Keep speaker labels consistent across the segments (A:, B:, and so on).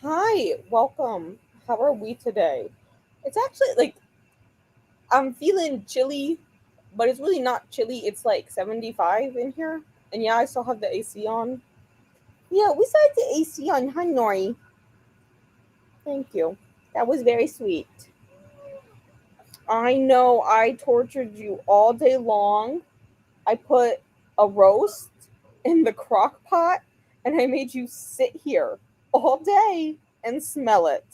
A: Hi, welcome. How are we today? It's actually like I'm feeling chilly, but it's really not chilly. It's like 75 in here. And yeah, I still have the AC on. Yeah, we still have the AC on. Hi, Nori. Thank you. That was very sweet. I know I tortured you all day long. I put a roast in the crock pot and I made you sit here all day and smell it.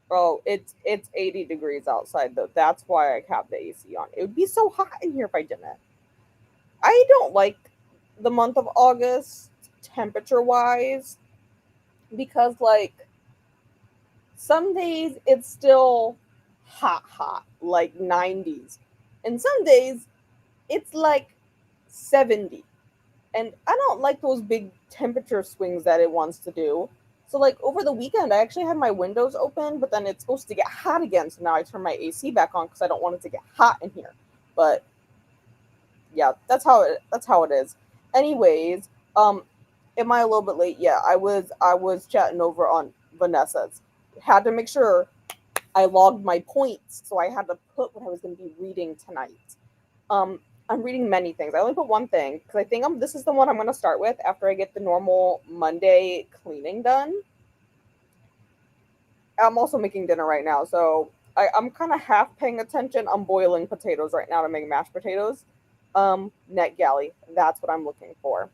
A: Bro, it's 80 degrees outside though. That's why I have the AC on. It would be so hot in here if I didn't. I don't like the month of August temperature wise because like some days it's still hot, like 90s. And some days it's like 70. And I don't like those big temperature swings that it wants to do. So like over the weekend, I actually had my windows open, but then it's supposed to get hot again. So now I turn my AC back on because I don't want it to get hot in here. But yeah, that's how it is. Anyways, am I a little bit late? Yeah, I was chatting over on Vanessa's. Had to make sure I logged my points, so I had to put what I was going to be reading tonight. Um, I'm reading many things. I only put one thing because I think this is the one I'm going to start with after I get the normal Monday cleaning done. I'm also making dinner right now, so I'm kind of half paying attention. I'm boiling potatoes right now to make mashed potatoes. Net galley. That's what I'm looking for.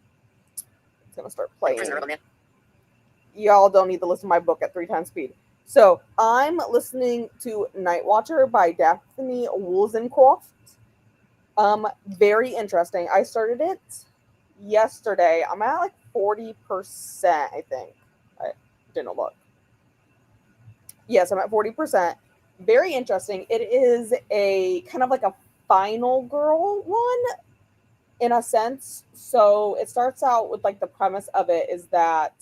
A: It's gonna start playing. Y'all don't need to listen to my book at 3 times speed. So I'm listening to Night Watcher by Daphne Woolsencroft. Very interesting. I started it yesterday. I'm at like 40%, I think. I didn't look. Yes, I'm at 40%. Very interesting. It is a kind of like a final girl one in a sense. So it starts out with like the premise of it is that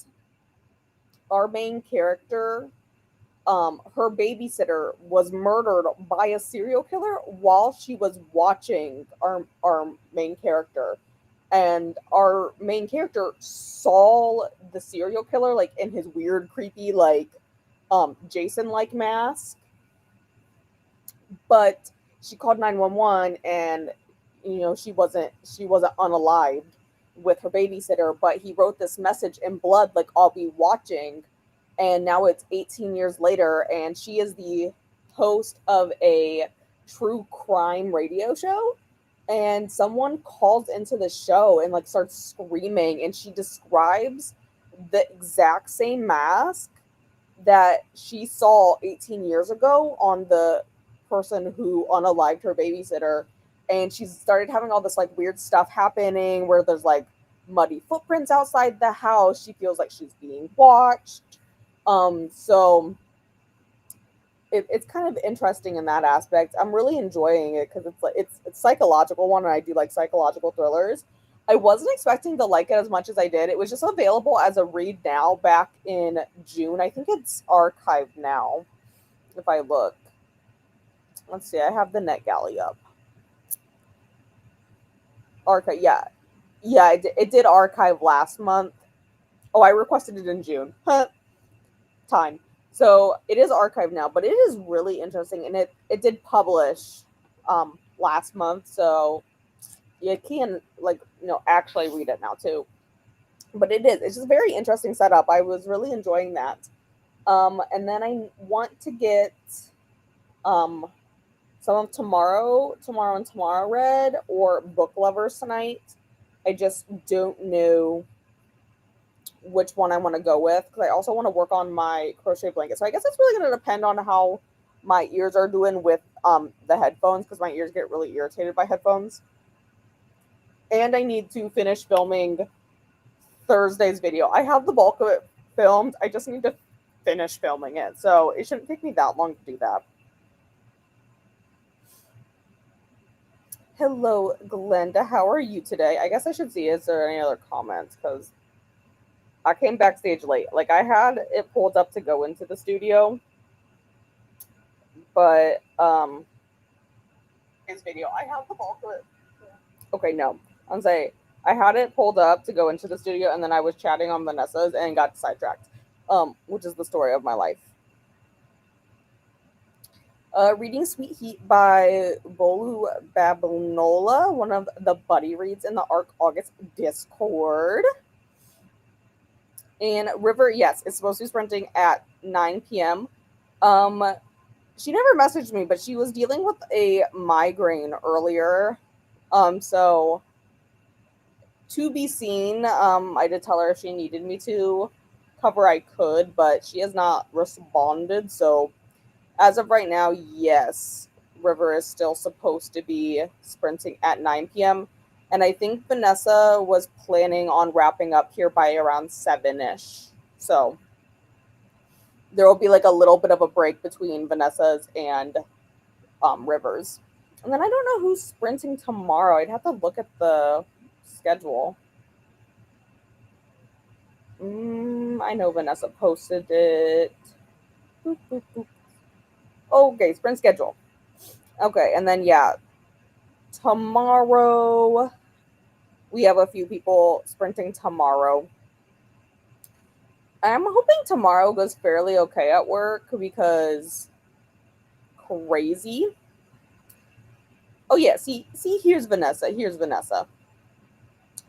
A: our main character, her babysitter was murdered by a serial killer while she was watching our main character, and our main character saw the serial killer like in his weird creepy like Jason like mask, but she called 911 and she wasn't unalived with her babysitter, but he wrote this message in blood like I'll be watching. And now it's 18 years later and she is the host of a true crime radio show, and someone calls into the show and like starts screaming, and she describes the exact same mask that she saw 18 years ago on the person who unalived her babysitter. And she started having all this like weird stuff happening where there's like muddy footprints outside the house. She feels like she's being watched. So it's kind of interesting in that aspect. I'm really enjoying it because it's like it's psychological one, and I do like psychological thrillers. I wasn't expecting to like it as much as I did. It was just available as a read now back in June. I think it's archived now. If I look, let's see. I have the NetGalley up. Archive, yeah, yeah. It did archive last month. Oh, I requested it in June. Time. So it is archived now, but it is really interesting, and it did publish last month, so you can like actually read it now too. But it's just a very interesting setup. I was really enjoying that. And then I want to get um some of tomorrow and tomorrow read, or book lovers tonight. I just don't know which one I want to go with because I also want to work on my crochet blanket. So I guess it's really going to depend on how my ears are doing with the headphones, because my ears get really irritated by headphones. And I need to finish filming Thursday's video. I have the bulk of it filmed. I just need to finish filming it. So it shouldn't take me that long to do that. Hello, Glenda. How are you today? I guess I should see, is there any other comments? Because I came backstage late. Like, I had it pulled up to go into the studio, but his video, I have the bulk of it. Okay, no. I'm saying I had it pulled up to go into the studio, and then I was chatting on Vanessa's and got sidetracked. which is the story of my life. Reading Sweet Heat by Bolu Babunola, one of the buddy reads in the Arc August Discord. And River, yes, it's supposed to be sprinting at 9 p.m. She never messaged me, but she was dealing with a migraine earlier. So to be seen. I did tell her if she needed me to cover, I could, but she has not responded. So as of right now, yes, River is still supposed to be sprinting at 9 p.m. And I think Vanessa was planning on wrapping up here by around 7-ish. So there will be like a little bit of a break between Vanessa's and River's. And then I don't know who's sprinting tomorrow. I'd have to look at the schedule. I know Vanessa posted it. Boop, boop, boop. Okay, sprint schedule. Okay, and then yeah, tomorrow we have a few people sprinting tomorrow. I'm hoping tomorrow goes fairly okay at work because crazy. Oh yeah, see, here's Vanessa.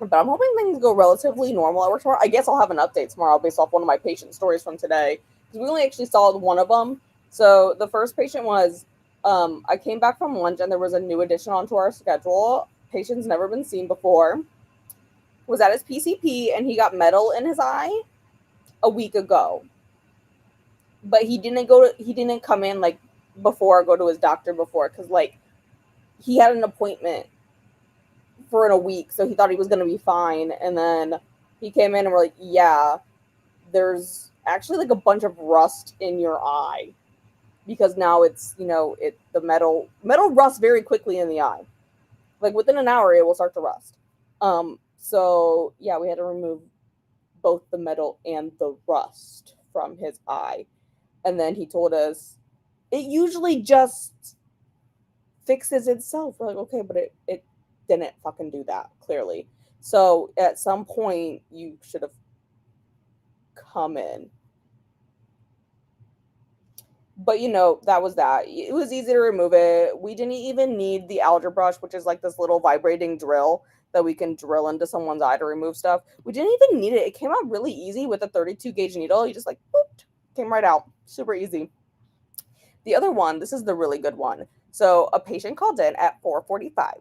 A: But I'm hoping things go relatively normal at work tomorrow. I guess I'll have an update tomorrow based off one of my patient stories from today. Because we only actually saw one of them. So the first patient was, I came back from lunch and there was a new addition onto our schedule. Patient's never been seen before. Was at his PCP and he got metal in his eye a week ago. But he didn't come in like before or go to his doctor before because like he had an appointment for in a week, so he thought he was going to be fine. And then he came in and we're like, yeah, there's actually like a bunch of rust in your eye because now it's, the metal rusts very quickly in the eye. Like within an hour, it will start to rust. So yeah, we had to remove both the metal and the rust from his eye. And then he told us it usually just fixes itself. We're like, okay, but it didn't fucking do that, clearly. So at some point, you should have come in. But, that was that. It was easy to remove it. We didn't even need the algae brush, which is like this little vibrating drill that we can drill into someone's eye to remove stuff. We didn't even need it. It came out really easy with a 32 gauge needle. You just like, boop, came right out. Super easy. The other one, this is the really good one. So a patient called in at 4:45.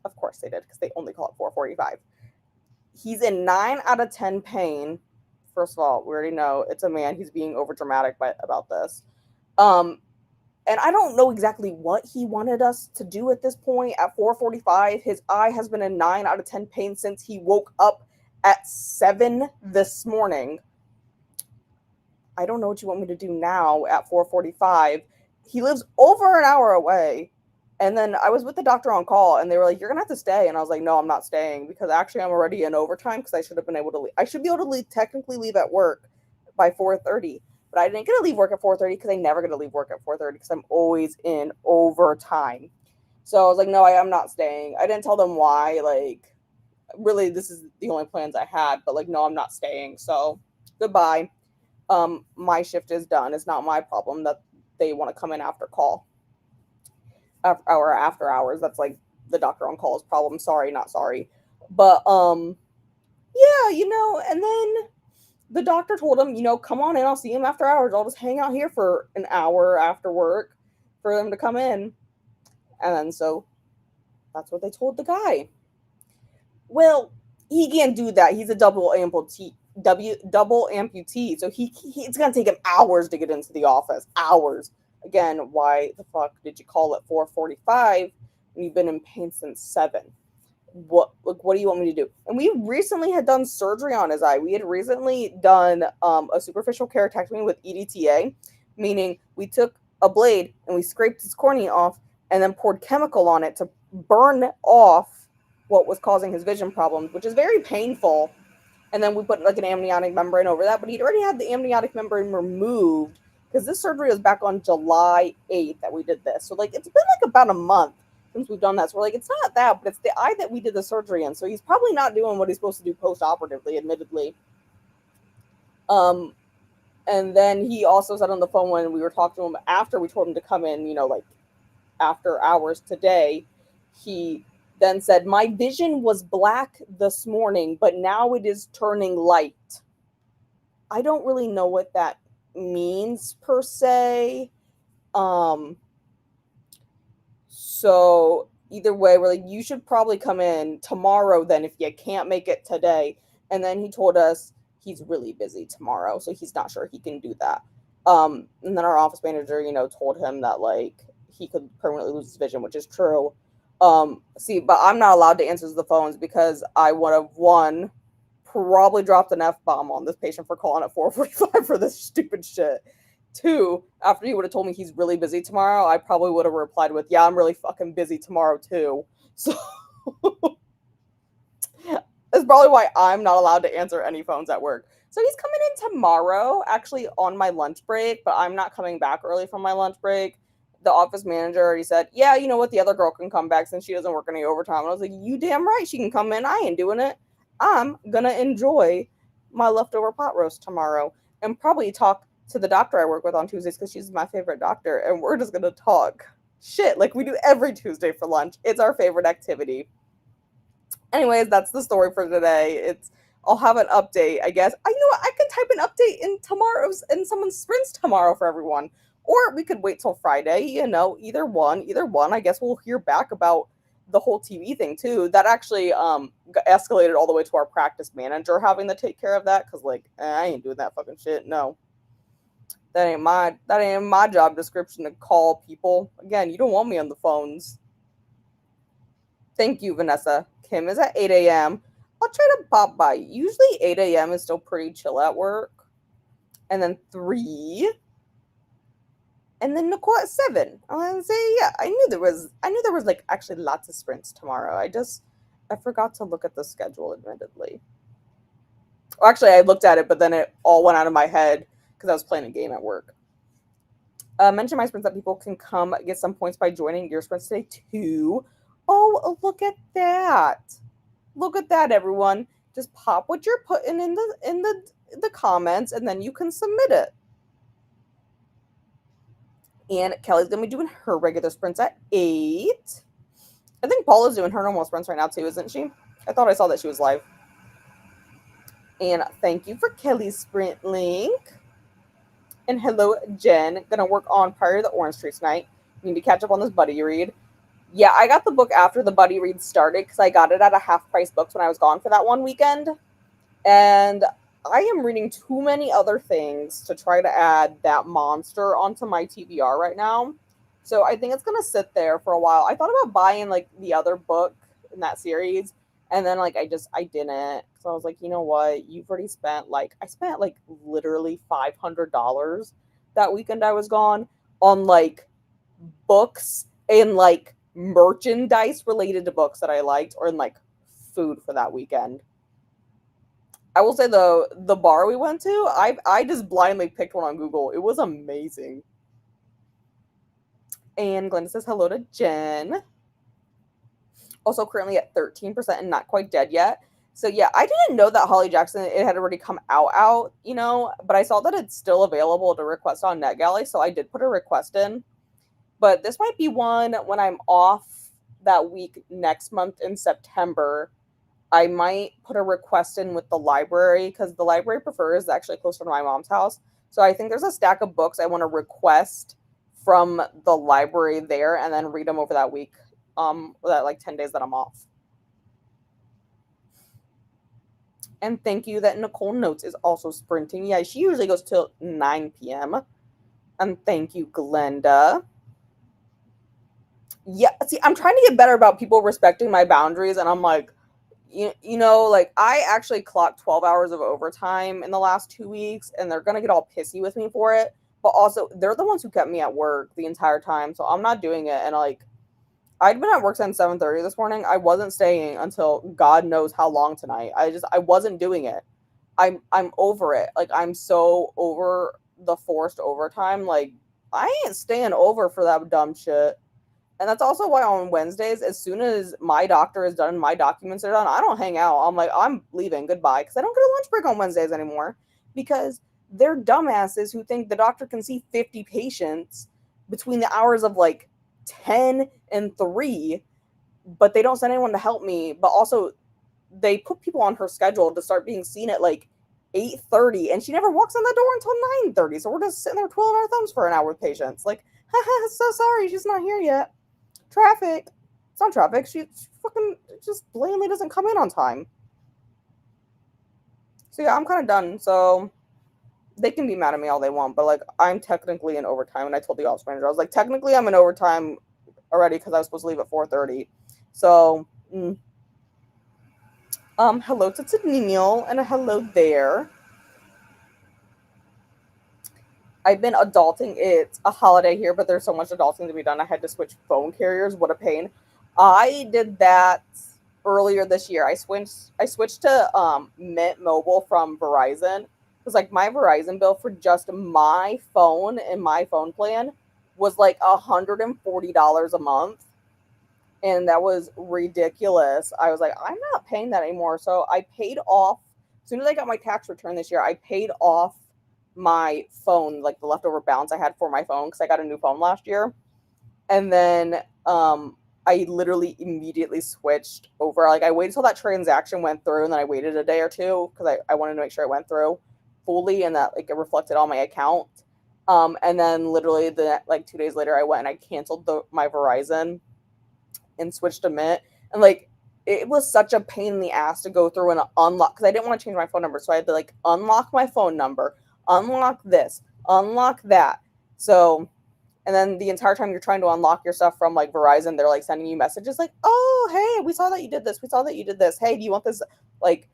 A: Of course they did, because they only call it 4:45. He's in 9 out of 10 pain. First of all, we already know it's a man. He's being over dramatic about this. And I don't know exactly what he wanted us to do at this point. At 4:45, his eye has been in 9 out of 10 pain since he woke up at 7 this morning. I don't know what you want me to do now at 4:45. He lives over an hour away. And then I was with the doctor on call and they were like, you're going to have to stay. And I was like, no, I'm not staying because actually I'm already in overtime because I should have been able to leave. I should be able to technically leave at work by 4:30. But I didn't get to leave work at 4:30 because I never get to leave work at 4:30 because I'm always in overtime. So I was like, no, I'm not staying. I didn't tell them why. Like, really, this is the only plans I had. But like, no, I'm not staying. So goodbye. My shift is done. It's not my problem that they want to come in after call. After hours. That's like the doctor on call's problem. Sorry, not sorry. But yeah, and then the doctor told him, come on in, I'll see him after hours. I'll just hang out here for an hour after work for them to come in. And then so that's what they told the guy. Well, he can't do that. He's a double amputee. So it's gonna take him hours to get into the office. Hours. Again, why the fuck did you call it 4:45 when you've been in pain since 7? What do you want me to do? And we recently had done surgery on his eye. We had recently done a superficial keratectomy with EDTA, meaning we took a blade and we scraped his cornea off and then poured chemical on it to burn off what was causing his vision problems, which is very painful. And then we put like an amniotic membrane over that, but he'd already had the amniotic membrane removed because this surgery was back on July 8th that we did this. So like it's been like about a month since we've done that. So we're like, it's not that, but it's the eye that we did the surgery in. So he's probably not doing what he's supposed to do post-operatively, admittedly. And then he also said on the phone when we were talking to him after we told him to come in, like after hours today, he then said, "My vision was black this morning, but now it is turning light." I don't really know what that means per se. Um, so either way, we're like, you should probably come in tomorrow then if you can't make it today. And then he told us he's really busy tomorrow, so he's not sure he can do that. And then our office manager, told him that like he could permanently lose his vision, which is true. See, but I'm not allowed to answer the phones because I would have probably dropped an F bomb on this patient for calling at 4:45 for this stupid shit. Two, after he would have told me he's really busy tomorrow, I probably would have replied with, "Yeah, I'm really fucking busy tomorrow too." So that's probably why I'm not allowed to answer any phones at work. So he's coming in tomorrow, actually on my lunch break, but I'm not coming back early from my lunch break. The office manager already said, "Yeah, you know what? The other girl can come back since she doesn't work any overtime." And I was like, "You damn right she can come in. I ain't doing it. I'm gonna enjoy my leftover pot roast tomorrow and probably talk to the doctor I work with on Tuesdays because she's my favorite doctor. And we're just gonna talk shit like we do every Tuesday for lunch. It's our favorite activity." Anyways, that's the story for today. I'll have an update, I guess. I know I can type an update in someone's sprints tomorrow for everyone. Or we could wait till Friday, either one. I guess we'll hear back about the whole TV thing too. That actually escalated all the way to our practice manager having to take care of that cuz like I ain't doing that fucking shit. No. That ain't my job description to call people. Again, you don't want me on the phones. Thank you, Vanessa. Kim is at 8 a.m. I'll try to pop by. Usually 8 a.m. is still pretty chill at work. And then 3. And then Nicole at 7. I'm gonna say, yeah, I knew there was like actually lots of sprints tomorrow. I forgot to look at the schedule, admittedly. Well, actually I looked at it, but then it all went out of my head because I was playing a game at work. Mention my sprints that people can come get some points by joining your sprints today too. Oh, look at that. Look at that, everyone. Just pop what you're putting in the comments and then you can submit it. And Kelly's gonna be doing her regular sprints at 8. I think Paula's doing her normal sprints right now too, isn't she? I thought I saw that she was live. And thank you for Kelly's sprint link. And hello, Jen. Gonna work on Priory of the Orange Tree tonight. Need to catch up on this buddy read. Yeah, I got the book after the buddy read started because I got it at a half-price books when I was gone for that one weekend. And I am reading too many other things to try to add that monster onto my TBR right now. So I think it's going to sit there for a while. I thought about buying like the other book in that series. And then like I didn't. So I was like, you know what? You've already spent I spent like literally $500 that weekend I was gone on like books and like merchandise related to books that I liked or in like food for that weekend. I will say the bar we went to, I just blindly picked one on Google. It was amazing. And Glenda says hello to Jen. Also currently at 13% and not quite dead yet. So yeah, I didn't know that Holly Jackson, it had already come out, but I saw that it's still available to request on NetGalley, so I did put a request in. But this might be one when I'm off that week next month in September. I might put a request in with the library because the library prefers actually closer to my mom's house. So I think there's a stack of books I want to request from the library there and then read them over that week, that like 10 days that I'm off. And thank you that Nicole Notes is also sprinting. Yeah, she usually goes till 9 p.m. And thank you, Glenda. Yeah, see, I'm trying to get better about people respecting my boundaries, and I'm like, like I actually clocked 12 hours of overtime in the last 2 weeks, and they're gonna get all pissy with me for it. But also, they're the ones who kept me at work the entire time, so I'm not doing it. And like, I'd been at work since 7:30 this morning. I wasn't staying until God knows how long tonight. I wasn't doing it. I'm over it. Like, I'm so over the forced overtime. Like, I ain't staying over for that dumb shit. And that's also why on Wednesdays, as soon as my doctor is done and my documents are done, I don't hang out. I'm like, I'm leaving. Goodbye. Because I don't get a lunch break on Wednesdays anymore. Because they're dumbasses who think the doctor can see 50 patients between the hours of like 10 and 3, but they don't send anyone to help me. But also, they put people on her schedule to start being seen at like 8:30, and she never walks in the door until 9:30. So we're just sitting there twiddling our thumbs for an hour with patients. Like, haha, so sorry, she's not here yet. Traffic. It's not traffic. She fucking just blatantly doesn't come in on time. So yeah, I'm kind of done. So they can be mad at me all they want, but like I'm technically in overtime, and I told the office manager I was like, technically I'm in overtime already because I was supposed to leave at 4:30. So, hello to Neil and a hello there. I've been adulting. It's a holiday here, but there's so much adulting to be done. I had to switch phone carriers. What a pain. I did that earlier this year. I switched to Mint Mobile from Verizon because like my Verizon bill for just my phone and my phone plan was like $140 a month. And that was ridiculous. I was like, I'm not paying that anymore. So I paid off as soon as I got my tax return this year, I paid off my phone, like the leftover balance I had for my phone because I got a new phone last year. And then I literally immediately switched over. Like I waited till that transaction went through, and then I waited a day or two because I wanted to make sure it went through fully and that like it reflected on my account. And then literally the like 2 days later, I went and I canceled my Verizon and switched to Mint. And like it was such a pain in the ass to go through and unlock because I didn't want to change my phone number. So I had to like unlock my phone number, unlock this, unlock that. So, and then the entire time you're trying to unlock your stuff from like Verizon, they're like sending you messages like, oh, hey, we saw that you did this. We saw that you did this. Hey, do you want this like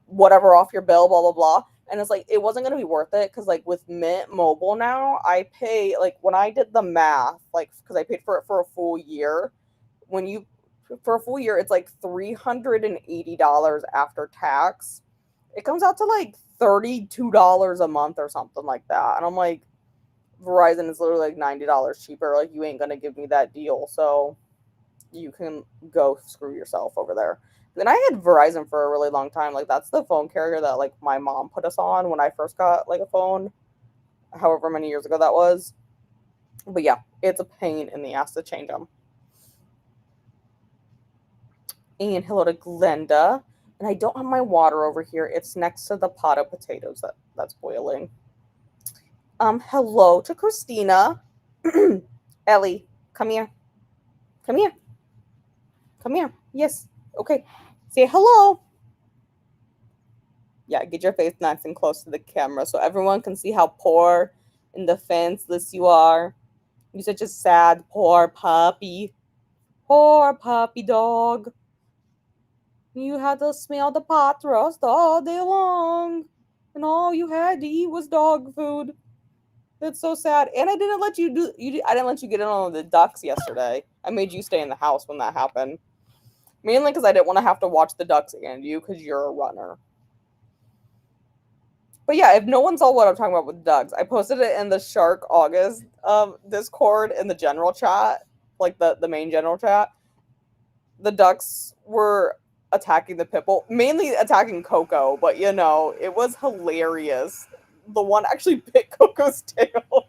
A: whatever off your bill, blah, blah, blah. And it's like, it wasn't going to be worth it because like with Mint Mobile now, I pay like when I did the math, like because I paid for it for a full year, when you for a full year, it's like $380 after tax. It comes out to like $32 a month or something like that. And I'm like, Verizon is literally like $90 cheaper. Like, you ain't gonna give me that deal. So you can go screw yourself over there. Then I had Verizon for a really long time. Like, that's the phone carrier that like my mom put us on when I first got like a phone, however many years ago that was. But yeah, it's a pain in the ass to change them. And hello to Glenda. And I don't have my water over here. It's next to the pot of potatoes that's boiling. Hello to Christina. Ellie, come here. Come here. Come here. Yes. Okay. Say hello. Yeah, get your face nice and close to the camera so everyone can see how poor and defenseless you are. You're such a sad, poor puppy. Poor puppy dog. You had to smell the pot roast all day long. And all you had to eat was dog food. That's so sad. And I didn't let you I didn't let you get in on the ducks yesterday. I made you stay in the house when that happened. Mainly because I didn't want to have to watch the ducks and you because you're a runner. But yeah, if no one saw what I'm talking about with ducks, I posted it in the Shark August Discord in the general chat, like the main general chat. The ducks were attacking the pit bull, mainly attacking Coco, but you know, it was hilarious. The one actually bit Coco's tail.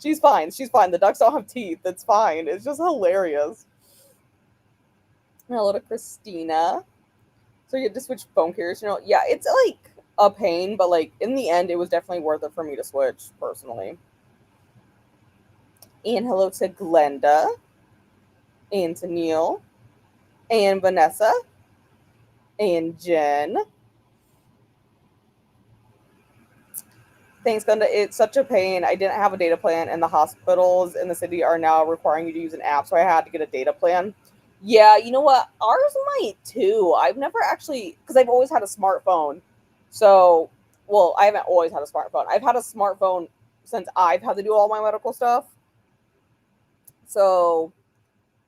A: She's fine. She's fine. The ducks don't have teeth. It's fine. It's just hilarious. Hello to Christina. So you had to switch phone carriers. You know, yeah, it's like a pain, but like in the end, it was definitely worth it for me to switch personally. And hello to Glenda, and to Neil, and Vanessa, and Jen. Thanks, Glenda. It's such a pain. I didn't have a data plan, and the hospitals in the city are now requiring you to use an app, so I had to get a data plan. Yeah, you know what? Ours might too. I've never actually, because I've always had a smartphone. So, well, I haven't always had a smartphone. I've had a smartphone since I've had to do all my medical stuff. So,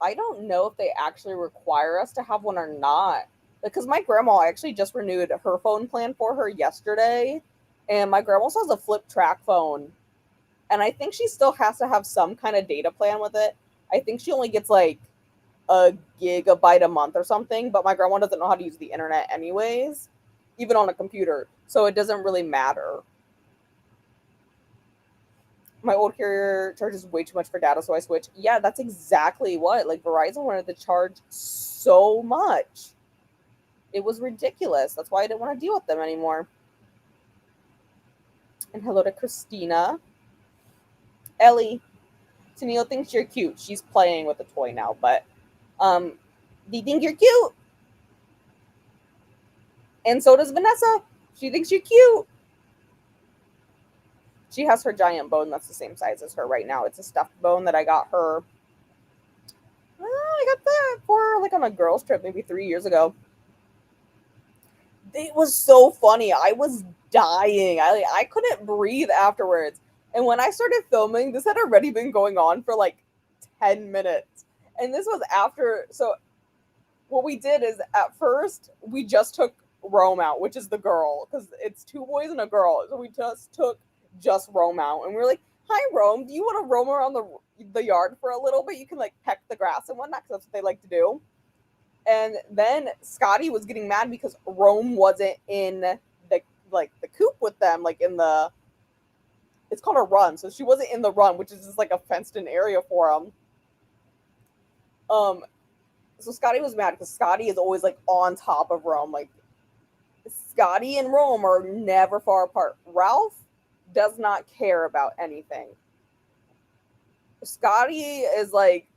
A: I don't know if they actually require us to have one or not. Because my grandma actually just renewed her phone plan for her yesterday. And my grandma also has a flip track phone. And I think she still has to have some kind of data plan with it. I think she only gets like a gigabyte a month or something, but my grandma doesn't know how to use the internet anyways, even on a computer. So it doesn't really matter. My old carrier charges way too much for data, so I switched. Yeah, that's exactly what. Like Verizon wanted to charge so much. It was ridiculous. That's why I didn't want to deal with them anymore. And hello to Christina. Ellie, Tennille thinks you're cute. She's playing with the toy now, but um, do you think you're cute? And so does Vanessa. She thinks you're cute. She has her giant bone that's the same size as her right now. It's a stuffed bone that I got her. I got that for like on a girls' trip maybe 3 years ago. It was so funny. I was dying. I couldn't breathe afterwards. And when I started filming, this had already been going on for like 10 minutes. And this was after. So what we did is at first we just took Rome out, which is the girl, because it's two boys and a girl. So we just took just Rome out, and we were like, "Hi, Rome. Do you want to roam around the yard for a little bit? You can like peck the grass and whatnot, because that's what they like to do." And then Scotty was getting mad because Rome wasn't in the the coop with them, like in the, it's called a run. So she wasn't in the run, which is just like a fenced in area for them. Um, so Scotty was mad because Scotty is always like on top of Rome. Like Scotty and Rome are never far apart. Ralph does not care about anything. Scotty is like,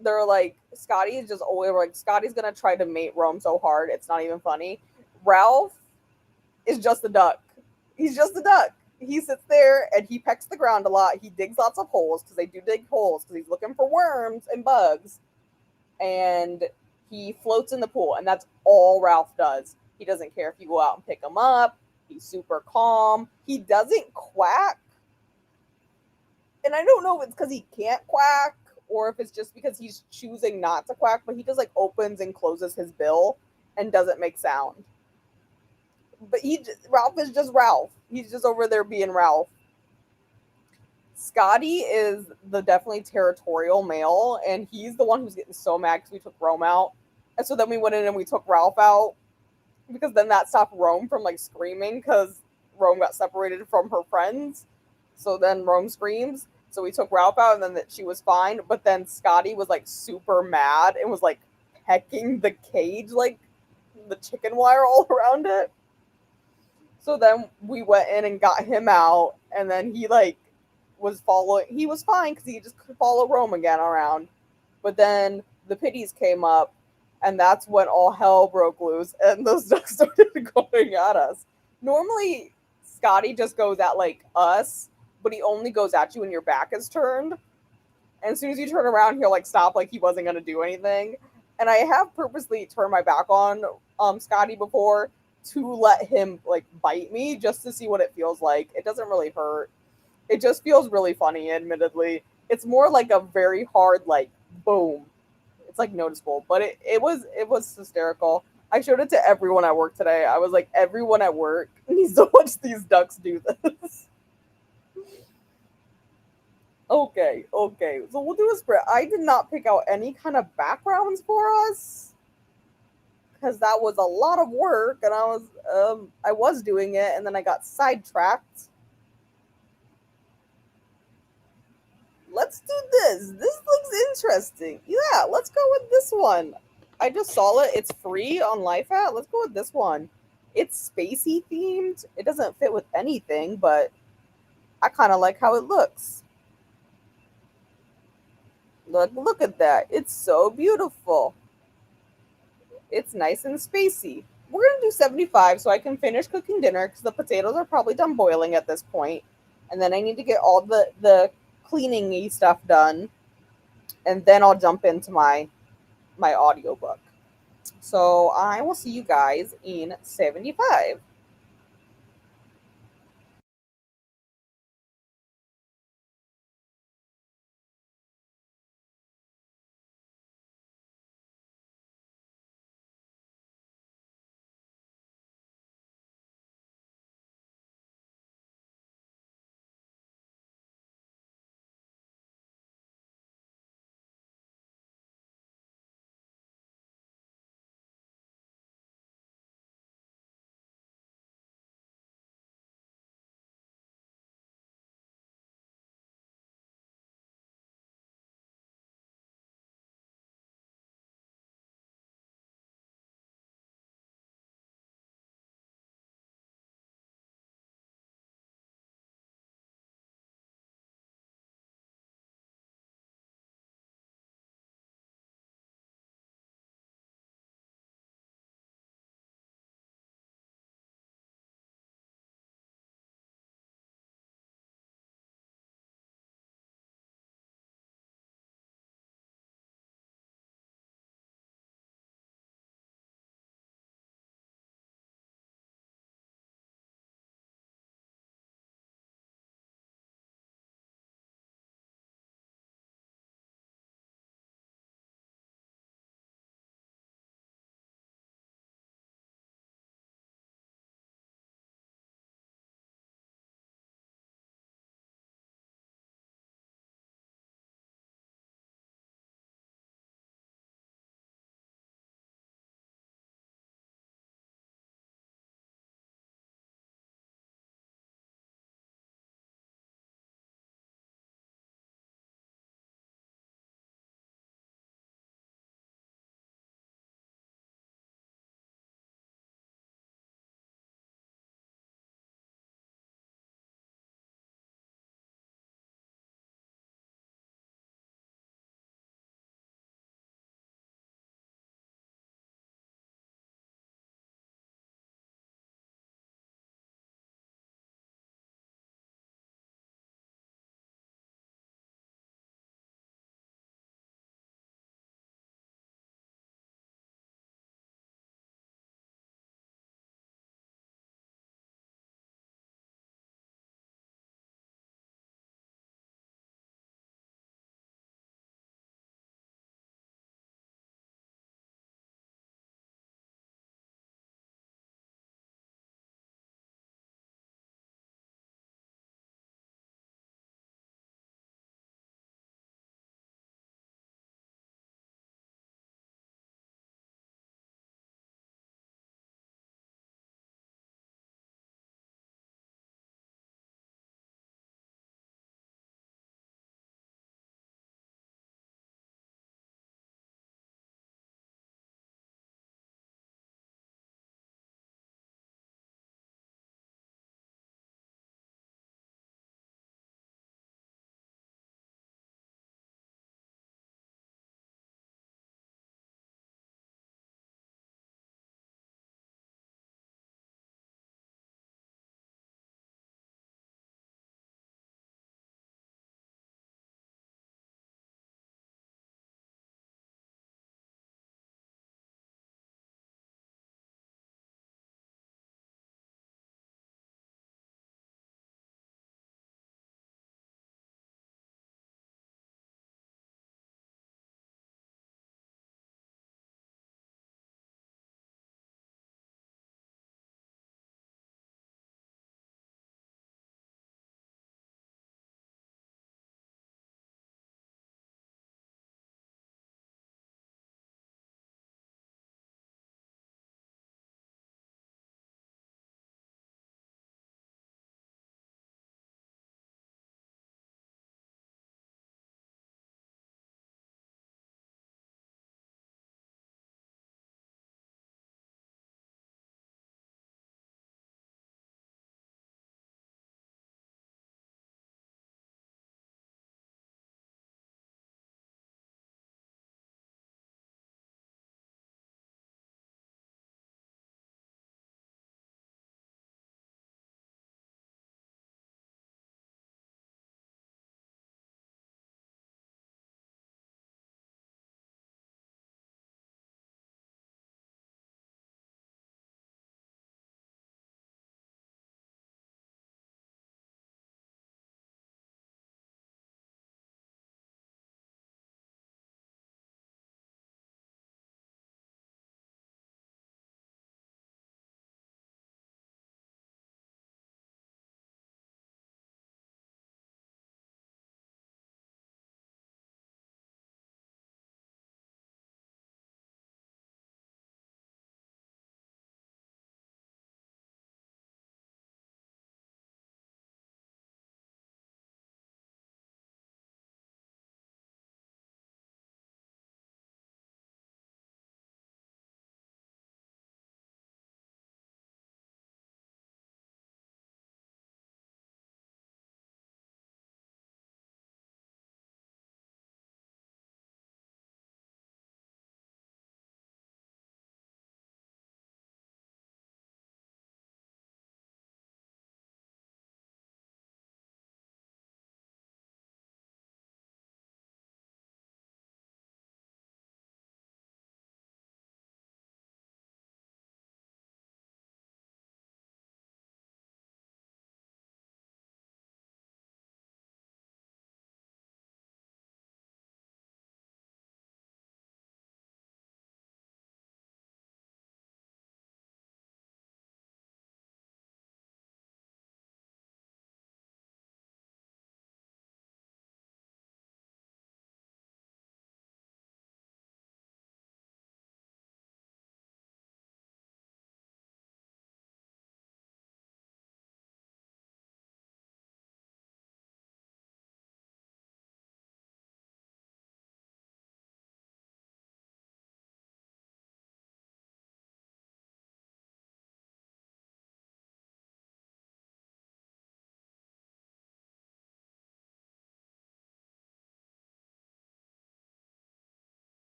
A: they're like, Scotty is just always like, Scotty's gonna try to mate Rome so hard it's not even funny. Ralph is just a duck. He's just a duck. He sits there and he pecks the ground a lot. He digs lots of holes because they do dig holes because he's looking for worms and bugs. And he floats in the pool, and that's all Ralph does. He doesn't care if you go out and pick him up. He's super calm. He doesn't quack. And I don't know if it's because he can't quack or if it's just because he's choosing not to quack, but he just like opens and closes his bill and doesn't make sound. But Ralph is just Ralph. He's just over there being Ralph. Scotty is the definitely territorial male, and he's the one who's getting so mad because we took Rome out. And so then we went in and we took Ralph out because then that stopped Rome from like screaming because Rome got separated from her friends. So then Rome screams. So we took Ralph out and then that she was fine. But then Scotty was like super mad and was like pecking the cage, like the chicken wire all around it. So then we went in and got him out, and then he like was following. He was fine because he just could follow Rome again around. But then the pitties came up, and that's when all hell broke loose, and those ducks started going at us. Normally, Scotty just goes at like us, but he only goes at you when your back is turned. And as soon as you turn around, he'll like stop, like he wasn't gonna do anything. And I have purposely turned my back on Scotty before to let him like bite me just to see what it feels like. It doesn't really hurt. It just feels really funny, admittedly. It's more like a very hard like boom. It's like noticeable, but it was hysterical. I showed it to everyone at work today. I was like, everyone at work needs to watch these ducks do this. Okay. So we'll do a spread. I did not pick out any kind of backgrounds for us because that was a lot of work, and I was doing it, and then I got sidetracked. Let's do this. This looks interesting. Yeah, let's go with this one. I just saw it. It's free on LifeAt. Let's go with this one. It's spacey themed. It doesn't fit with anything, but I kind of like how it looks. Look at that. It's so beautiful. It's nice and spacey. We're gonna do 75 so I can finish cooking dinner because the potatoes are probably done boiling at this point. And then I need to get all the cleaning stuff done. And then I'll jump into my audiobook. So I will see you guys in 75.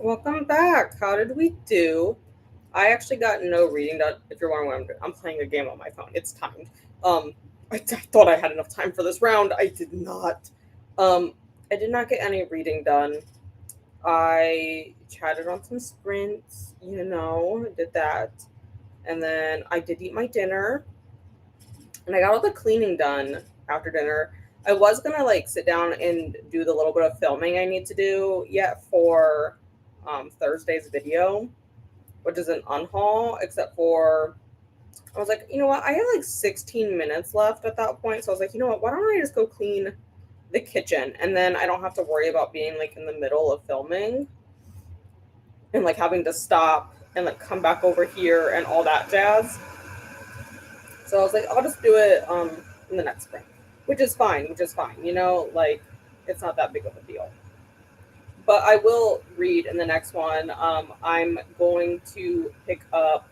A: Welcome back. How did we do? I actually got no reading done. If you're wondering what I'm doing, I'm playing a game on my phone. It's timed. I thought I had enough time for this round. I did not. Um, I did not get any reading done. I chatted on some sprints, did that. And then I did eat my dinner, and I got all the cleaning done after dinner. I was gonna like sit down and do the little bit of filming I need to do yet for Thursday's video, which is an unhaul, except for I was like, you know what, I have like 16 minutes left at that point. So I was like, you know what, why don't I just go clean the kitchen, and then I don't have to worry about being like in the middle of filming and like having to stop and like come back over here and all that jazz. So I was like, I'll just do it in the next sprint, which is fine, like it's not that big of a deal. But I will read in the next one. I'm going to pick up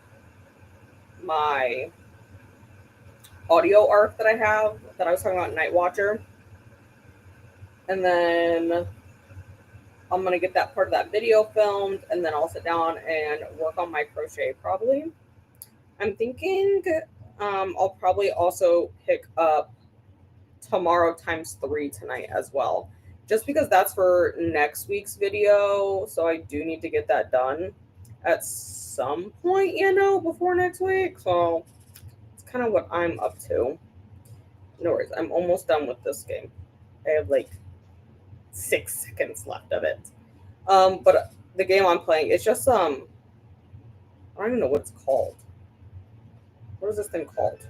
A: my audio arc that I have that I was talking about, Night Watcher. And then I'm going to get that part of that video filmed, and then I'll sit down and work on my crochet probably. I'm thinking I'll probably also pick up Tomorrow Times 3 tonight as well, just because that's for next week's video. So I do need to get that done at some point, before next week. So it's kind of what I'm up to. No worries. I'm almost done with this game. I have like 6 seconds left of it. But the game I'm playing, it's just I don't even know what it's called. What is this thing called?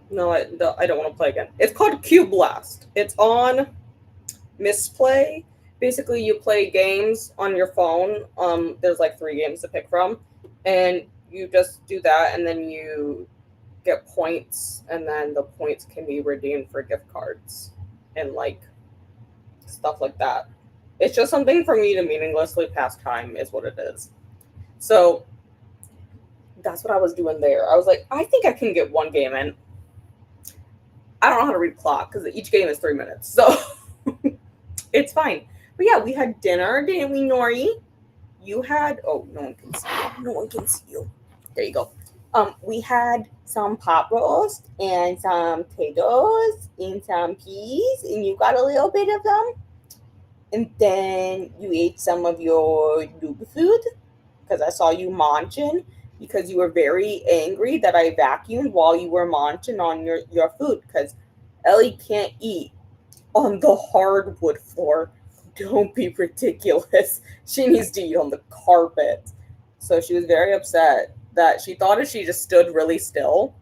A: No, I don't want to play again. It's called Cube Blast. It's on Misplay. Basically, you play games on your phone. There's like 3 games to pick from, and you just do that, and then you get points, and then the points can be redeemed for gift cards and like stuff like that. It's just something for me to meaninglessly pass time, is what it is. So that's what I was doing there. I was like, I think I can get one game in. I don't know how to read clock because each game is 3 minutes, so it's fine. But yeah, we had dinner, didn't we, Nori? You had no one can see you. No one can see you. There you go. We had some pot roast and some potatoes and some peas, and you got a little bit of them. And then you ate some of your noob food because I saw you munching because you were very angry that I vacuumed while you were munching on your food because Ellie can't eat on the hardwood floor. Don't be ridiculous. She needs to eat on the carpet. So she was very upset that she thought if she just stood really still,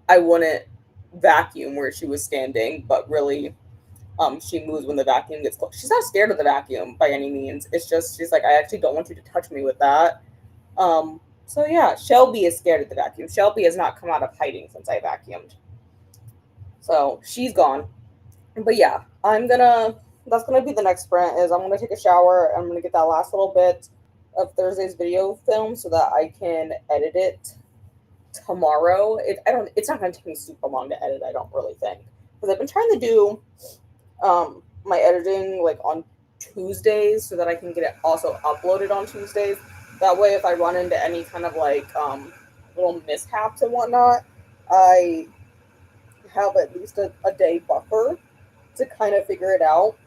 A: I wouldn't vacuum where she was standing, but really she moves when the vacuum gets close. She's not scared of the vacuum by any means. It's just she's like, I actually don't want you to touch me with that. So yeah, Shelby is scared of the vacuum. Shelby has not come out of hiding since I vacuumed. So she's gone. But yeah, that's gonna be the next sprint is I'm gonna take a shower. I'm gonna get that last little bit of Thursday's video film so that I can edit it tomorrow. It's not gonna take me super long to edit, I don't really think. Because I've been trying to do my editing like on Tuesdays so that I can get it also uploaded on Tuesdays. That way if I run into any kind of like little mishaps and whatnot, I have at least a day buffer to kind of figure it out.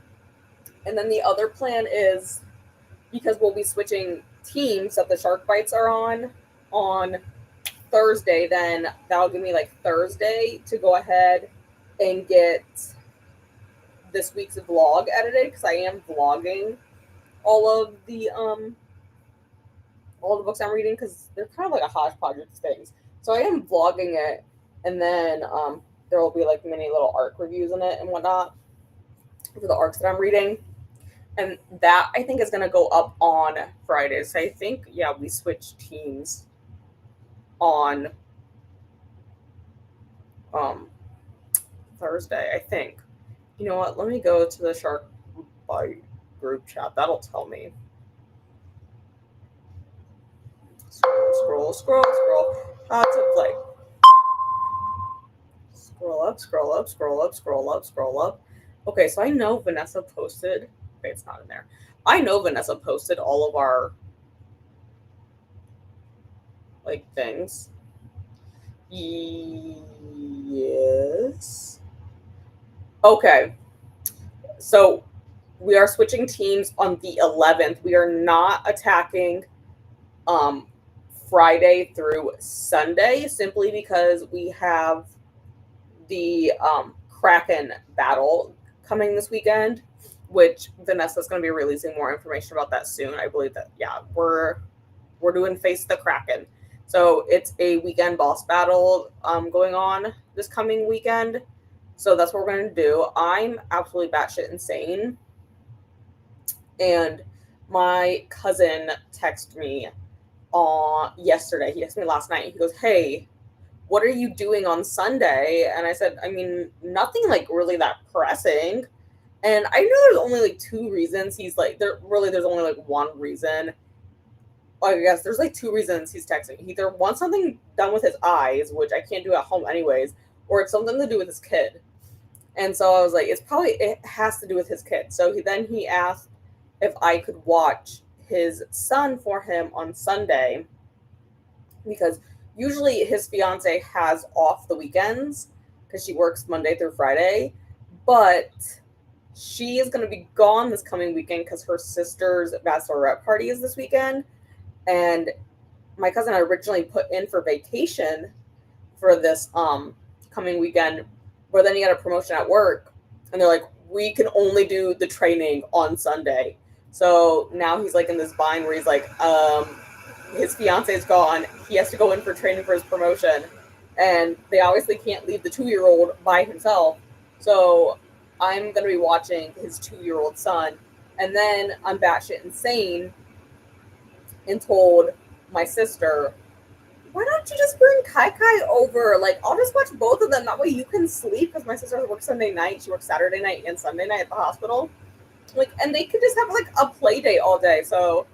A: And then the other plan is, because we'll be switching teams that the Shark Bites are on Thursday, then that'll give me like Thursday to go ahead and get this week's vlog edited because I am vlogging all the books I'm reading because they're kind of like a hodgepodge of things. So I am vlogging it, and then there will be like many little arc reviews in it and whatnot for the arcs that I'm reading. And that I think is going to go up on Friday. So I think, yeah, we switched teams on Thursday, I think. You know what? Let me go to the Shark Bite group chat. That'll tell me. Scroll. How to play. Scroll up. Okay, so I know Vanessa posted. Okay, it's not in there. I know Vanessa posted all of our like things. Yes. Okay. So we are switching teams on the 11th. We are not attacking um Friday through Sunday simply because we have the Kraken battle coming this weekend, which Vanessa's going to be releasing more information about that soon. I believe that we're doing Face the Kraken. So it's a weekend boss battle going on this coming weekend. So that's what we're going to do. I'm absolutely batshit insane. And my cousin texted me on yesterday. He texted me last night. He goes, "Hey, what are you doing on Sunday?" And I said, I mean, nothing like really that pressing. And I know there's only like two reasons he's like, there's only like one reason. I guess there's like two reasons he's texting. He either wants something done with his eyes, which I can't do at home anyways, or it's something to do with his kid. And so I was like, it has to do with his kid. So he asked if I could watch his son for him on Sunday because usually his fiance has off the weekends because she works Monday through Friday, but she is going to be gone this coming weekend because her sister's bachelorette party is this weekend. And my cousin had originally put in for vacation for this coming weekend, but then he got a promotion at work, and they're like, we can only do the training on Sunday. So now he's like in this bind where he's like, his fiance is gone. He has to go in for training for his promotion, and they obviously can't leave the 2-year-old by himself. So I'm gonna be watching his 2-year-old son, and then I'm batshit insane and told my sister, why don't you just bring Kai Kai over? Like, I'll just watch both of them. That way you can sleep because my sister works Sunday night. She works Saturday night and Sunday night at the hospital. Like, and they could just have like a play day all day. So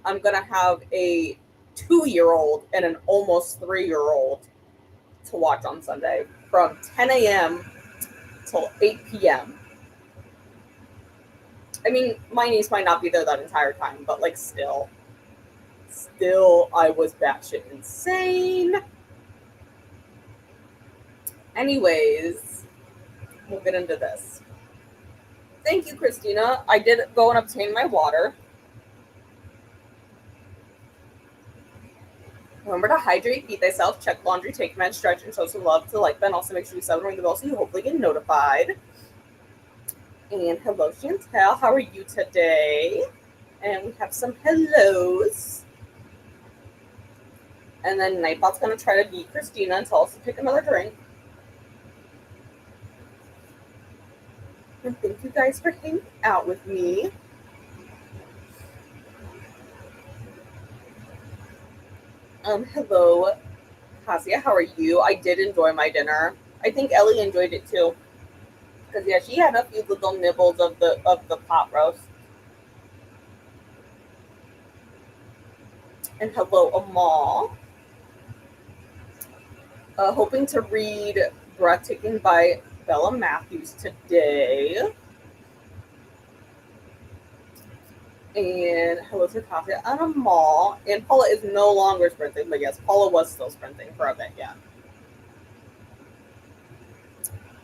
A: I'm gonna have a 2-year-old and an almost 3-year-old to watch on Sunday from 10 a.m. till 8 p.m. I mean, my niece might not be there that entire time, but like still, I was batshit insane. Anyways, we'll get into this. Thank you, Christina. I did go and obtain my water. Remember to hydrate, feed thyself, check laundry, take meds, stretch, and show some love to like Ben. Also, make sure you sub and ring the bell so you hopefully get notified. And hello, Chantel. How are you today? And we have some hellos. And then Nightbot's going to try to beat Christina and tell us to pick another drink. And thank you guys for hanging out with me. Hello, Kasia. How are you? I did enjoy my dinner. I think Ellie enjoyed it too. Because yeah, she had a few little nibbles of the pot roast. And hello, Amal. Hoping to read Breathtaking by Bella Matthews today. And hello to Kasia and Amal. And Paula is no longer sprinting, but yes, Paula was still sprinting for a bit, yeah.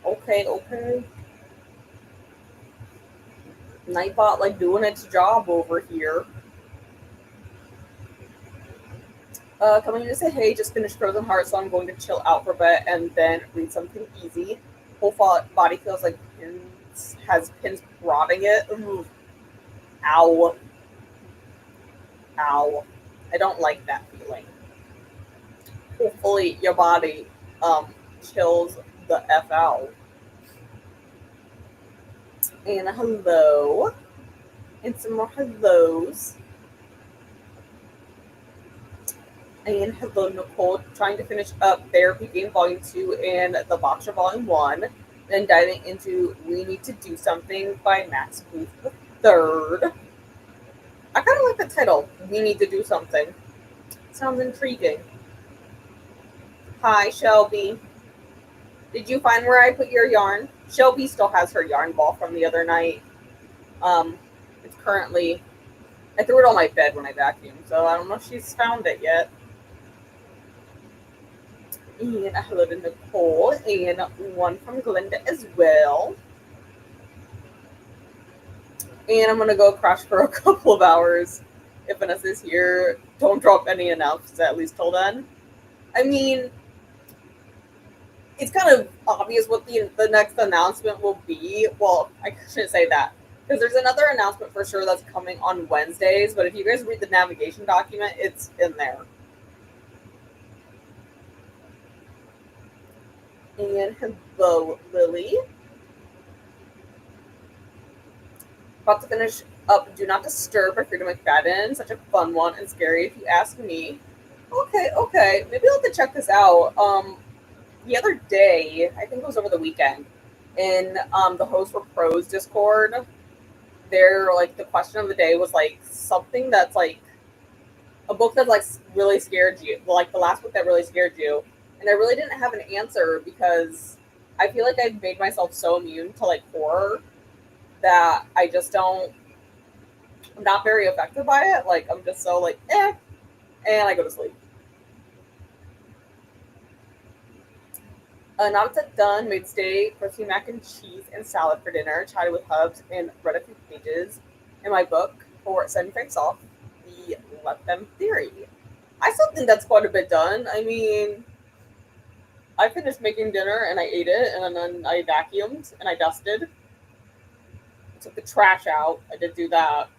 A: Okay. Nightbot like doing its job over here. Coming to say, hey, just finished Frozen Heart, so I'm going to chill out for a bit and then read something easy. Whole body feels like has pins prodding it. Ooh. Ow. I don't like that feeling. Hopefully your body chills the F out. And a hello. And some more hellos. And hello, Nicole. Trying to finish up Therapy Game Volume 2 and The Boxer Volume 1. Then diving into We Need to Do Something by Max Booth III. I kind of like the title, We Need to Do Something. Sounds intriguing. Hi, Shelby. Did you find where I put your yarn? Shelby still has her yarn ball from the other night. It's currently, I threw it on my bed when I vacuumed, so I don't know if she's found it yet. And hello to Nicole, and one from Glenda as well. And I'm gonna go crash for a couple of hours. If Vanessa's here, don't drop any announcements at least till then. I mean, it's kind of obvious what the next announcement will be. Well, I shouldn't say that, because there's another announcement for sure that's coming on Wednesdays, but if you guys read the navigation document, it's in there. And hello, Lily. About to finish up Do Not Disturb by Freedom McFadden. Such a fun one and scary if you ask me. Okay. Maybe I'll have to check this out. The other day, I think it was over the weekend, in the Host for Pros Discord, the question of the day was something that's a book that really scared you, like the last book that really scared you, and I really didn't have an answer because I feel like I've made myself so immune to horror that I just don't. I'm not very affected by it. I'm just so and I go to sleep. Now it's done. Made steak, protein mac and cheese, and salad for dinner. Chatted with Hubs and read a few pages in my book for 75 off. The Let Them Theory. I still think that's quite a bit done. I mean, I finished making dinner and I ate it, and then I vacuumed and I dusted. I took the trash out. I did do that.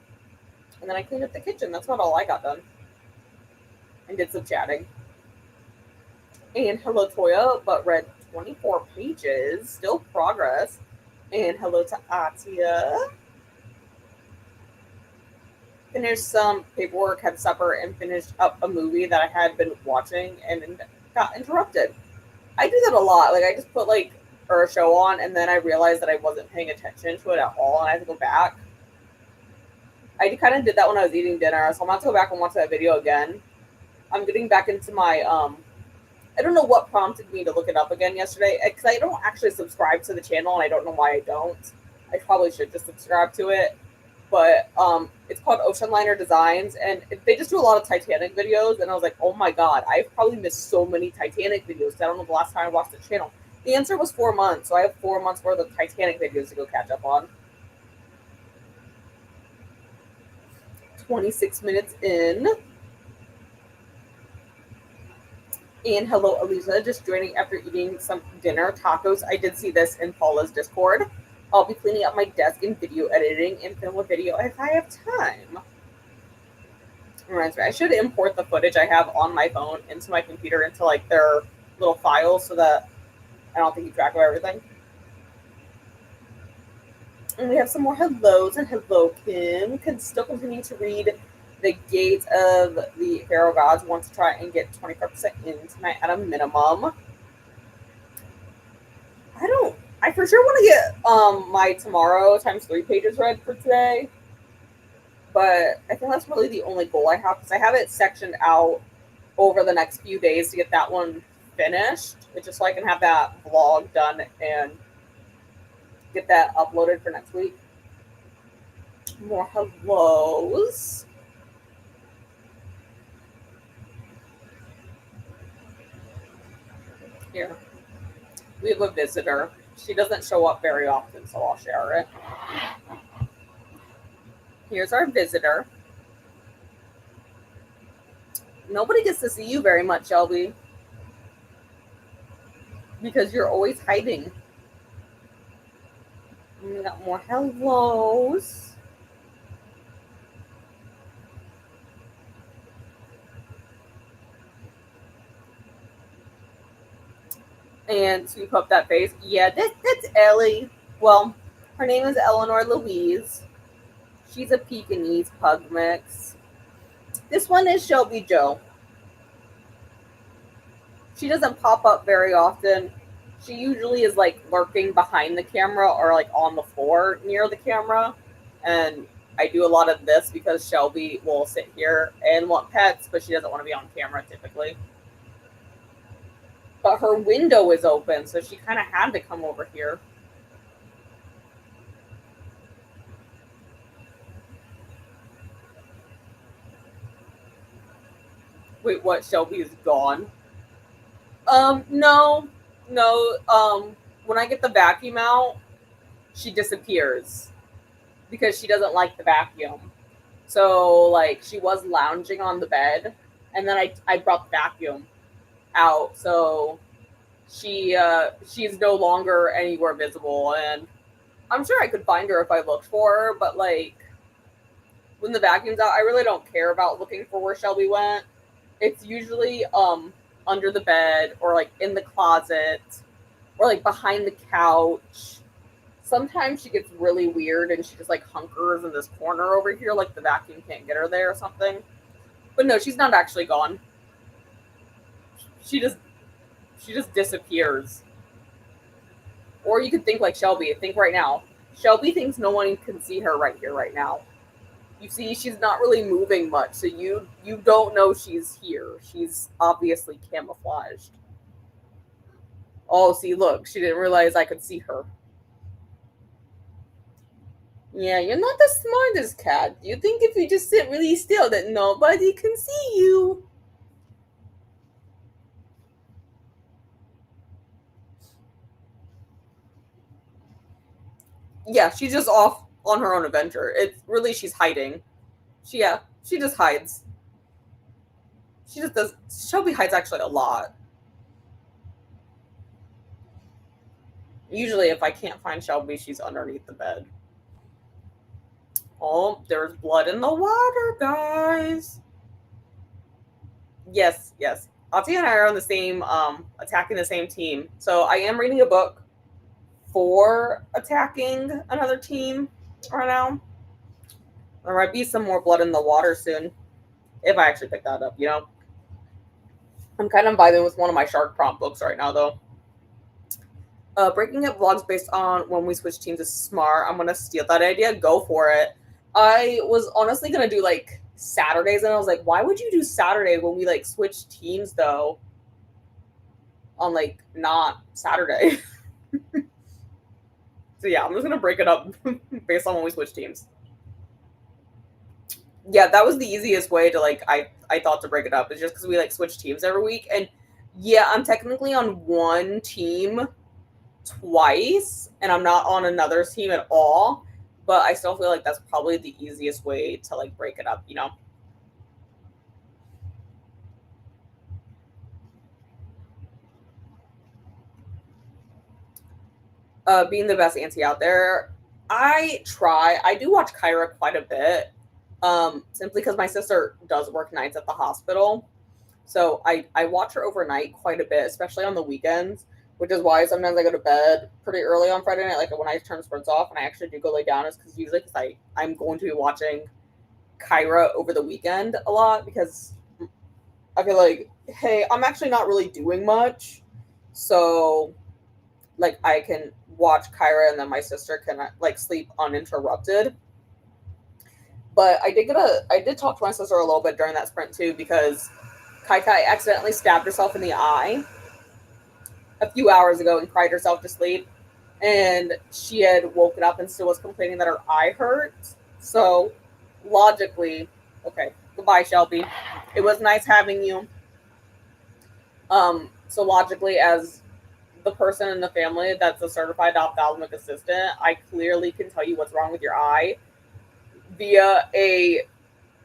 A: And then I cleaned up the kitchen. That's about all I got done. And did some chatting. And hello, Toya, but read 24 pages. Still progress. And hello to Atia. Finished some paperwork, had supper, and finished up a movie that I had been watching and got interrupted. I do that a lot. I just put a show on, and then I realized that I wasn't paying attention to it at all, and I had to go back. I kind of did that when I was eating dinner, so I'm going to go back and watch that video again. I'm getting back into my, I don't know what prompted me to look it up again yesterday, because I don't actually subscribe to the channel, and I don't know why I don't. I probably should just subscribe to it. But it's called Ocean Liner Designs, and they just do a lot of Titanic videos, and I was like, oh my god, I've probably missed so many Titanic videos. I don't know the last time I watched the channel. The answer was 4 months, so I have 4 months worth of Titanic videos to go catch up on. 26 minutes in. And hello, Aliza, just joining after eating some dinner, tacos. I did see this in Paula's Discord. I'll be cleaning up my desk and video editing and film a video if I have time. Reminds me, I should import the footage I have on my phone into my computer into their little files so that I don't have to keep track of everything. And we have some more hellos, and hello, Kim. Can still continue to read The Gate of the Pharaoh Gods. Want to try and get 25% in tonight at a minimum. I for sure want to get my tomorrow times 3 pages read for today. But I think that's really the only goal I have, because I have it sectioned out over the next few days to get that one finished. It's just so I can have that vlog done and get that uploaded for next week. More hellos. Here. We have a visitor. She doesn't show up very often, so I'll share it. Here's our visitor. Nobody gets to see you very much, Shelby, because you're always hiding. And we got more hellos. And sweep up that face. Yeah, that's Ellie. Well, her name is Eleanor Louise. She's a Pekingese pug mix. This one is Shelby Joe. She doesn't pop up very often. She usually is lurking behind the camera or on the floor near the camera. And I do a lot of this because Shelby will sit here and want pets, but she doesn't want to be on camera typically. But her window is open, so she kind of had to come over here. Wait, what? Shelby is gone? No, no. When I get the vacuum out, she disappears because she doesn't like the vacuum. So like she was lounging on the bed, and then I brought the vacuum out, so she's no longer anywhere visible, and I'm sure I could find her if I looked for her, but like when the vacuum's out, I really don't care about looking for where Shelby went. It's usually under the bed or like in the closet or like behind the couch. Sometimes she gets really weird and she just like hunkers in this corner over here, like the vacuum can't get her there or something. But no, she's not actually gone. She just disappears. Or you could think like Shelby. Think right now. Shelby thinks no one can see her right here, right now. You see, she's not really moving much, so you don't know she's here. She's obviously camouflaged. Oh, see, look, she didn't realize I could see her. Yeah, you're not the smartest cat. You think if you just sit really still that nobody can see you. Yeah, she's just off on her own adventure. It's really she's hiding. She just hides. She just does. Shelby hides actually a lot. Usually, if I can't find Shelby, she's underneath the bed. Oh, there's blood in the water, guys. Yes, yes. Ati and I are on the same, attacking the same team. So I am reading a book for attacking another team right now. There might be some more blood in the water soon, if I actually pick that up, you know? I'm kind of vibing with one of my shark prompt books right now, though. Breaking up vlogs based on when we switch teams is smart. I'm gonna steal that idea. Go for it. I was honestly gonna do like Saturdays, and I was like, why would you do Saturday when we like switch teams though? On like not Saturday. So yeah, I'm just gonna break it up based on when we switch teams. Yeah, that was the easiest way to like I thought to break it up. It's just because we like switch teams every week, and yeah, I'm technically on one team twice, and I'm not on another team at all. But I still feel like that's probably the easiest way to like break it up, you know. Being the best auntie out there, I try. I do watch Kyra quite a bit, simply because my sister does work nights at the hospital. So I watch her overnight quite a bit, especially on the weekends, which is why sometimes I go to bed pretty early on Friday night. Like when I turn sports off and I actually do go lay down, is because usually because I'm going to be watching Kyra over the weekend a lot because I feel like, hey, I'm actually not really doing much, so like I can watch Kyra and then my sister can like sleep uninterrupted. But I did talk to my sister a little bit during that sprint too because Kai Kai accidentally stabbed herself in the eye a few hours ago and cried herself to sleep. And she had woken up and still was complaining that her eye hurt. So logically, okay, goodbye, Shelby. It was nice having you. So logically, as the person in the family that's a certified ophthalmic assistant, I clearly can tell you what's wrong with your eye via a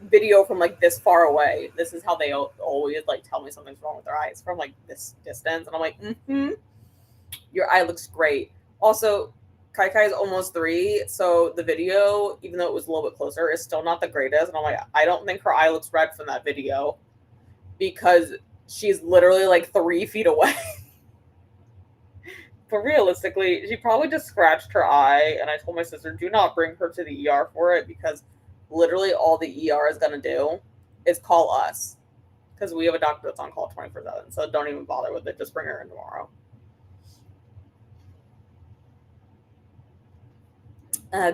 A: video from like this far away. This is how they always like tell me something's wrong with their eyes from like this distance, and I'm like, your eye looks great. Also, Kai Kai is almost 3, so the video, even though it was a little bit closer, is still not the greatest. And I'm like, I don't think her eye looks red from that video because she's literally like 3 feet away. But realistically, she probably just scratched her eye, and I told my sister, do not bring her to the ER for it because literally all the ER is gonna do is call us because we have a doctor that's on call 24/7. So don't even bother with it. Just bring her in tomorrow.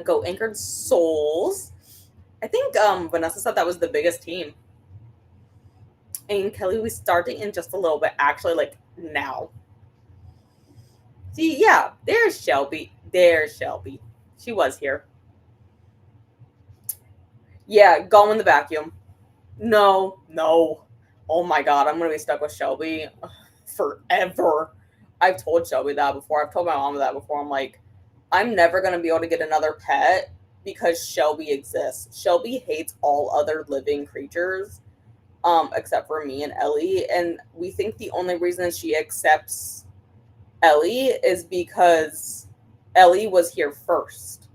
A: Go Anchored Souls. I think Vanessa said that was the biggest team. And Kelly, we starting in just a little bit, actually, like now. See, yeah, there's Shelby. There's Shelby. She was here. Yeah, gone in the vacuum. No, no. Oh my god, I'm gonna be stuck with Shelby forever. I've told Shelby that before. I've told my mom that before. I'm like, I'm never gonna be able to get another pet because Shelby exists. Shelby hates all other living creatures, except for me and Ellie. And we think the only reason she accepts Ellie is because Ellie was here first.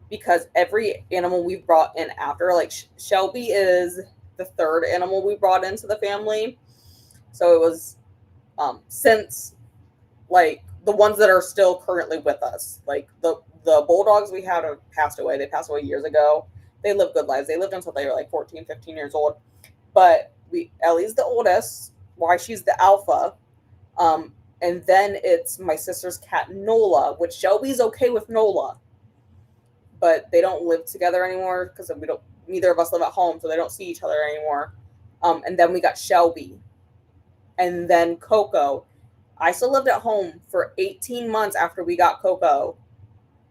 A: Because every animal we brought in after, like Shelby is the third animal we brought into the family. So it was since like the ones that are still currently with us, like the bulldogs we had have passed away. They passed away years ago. They lived good lives. They lived until they were like 14, 15 years old. But Ellie's the oldest. Why she's the alpha. Um, and then it's my sister's cat Nola, which Shelby's okay with Nola, but they don't live together anymore because we don't. Neither of us live at home, so they don't see each other anymore. And then we got Shelby, and then Coco. I still lived at home for 18 months after we got Coco,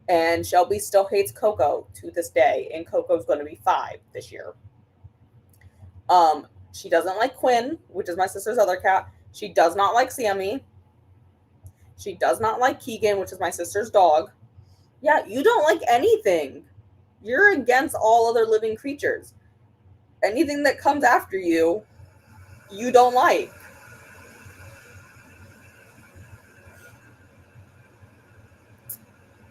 A: and Shelby still hates Coco to this day, and Coco's going to be 5 this year. She doesn't like Quinn, which is my sister's other cat. She does not like Sammy. She does not like Keegan, which is my sister's dog. Yeah, you don't like anything. You're against all other living creatures. Anything that comes after you, you don't like.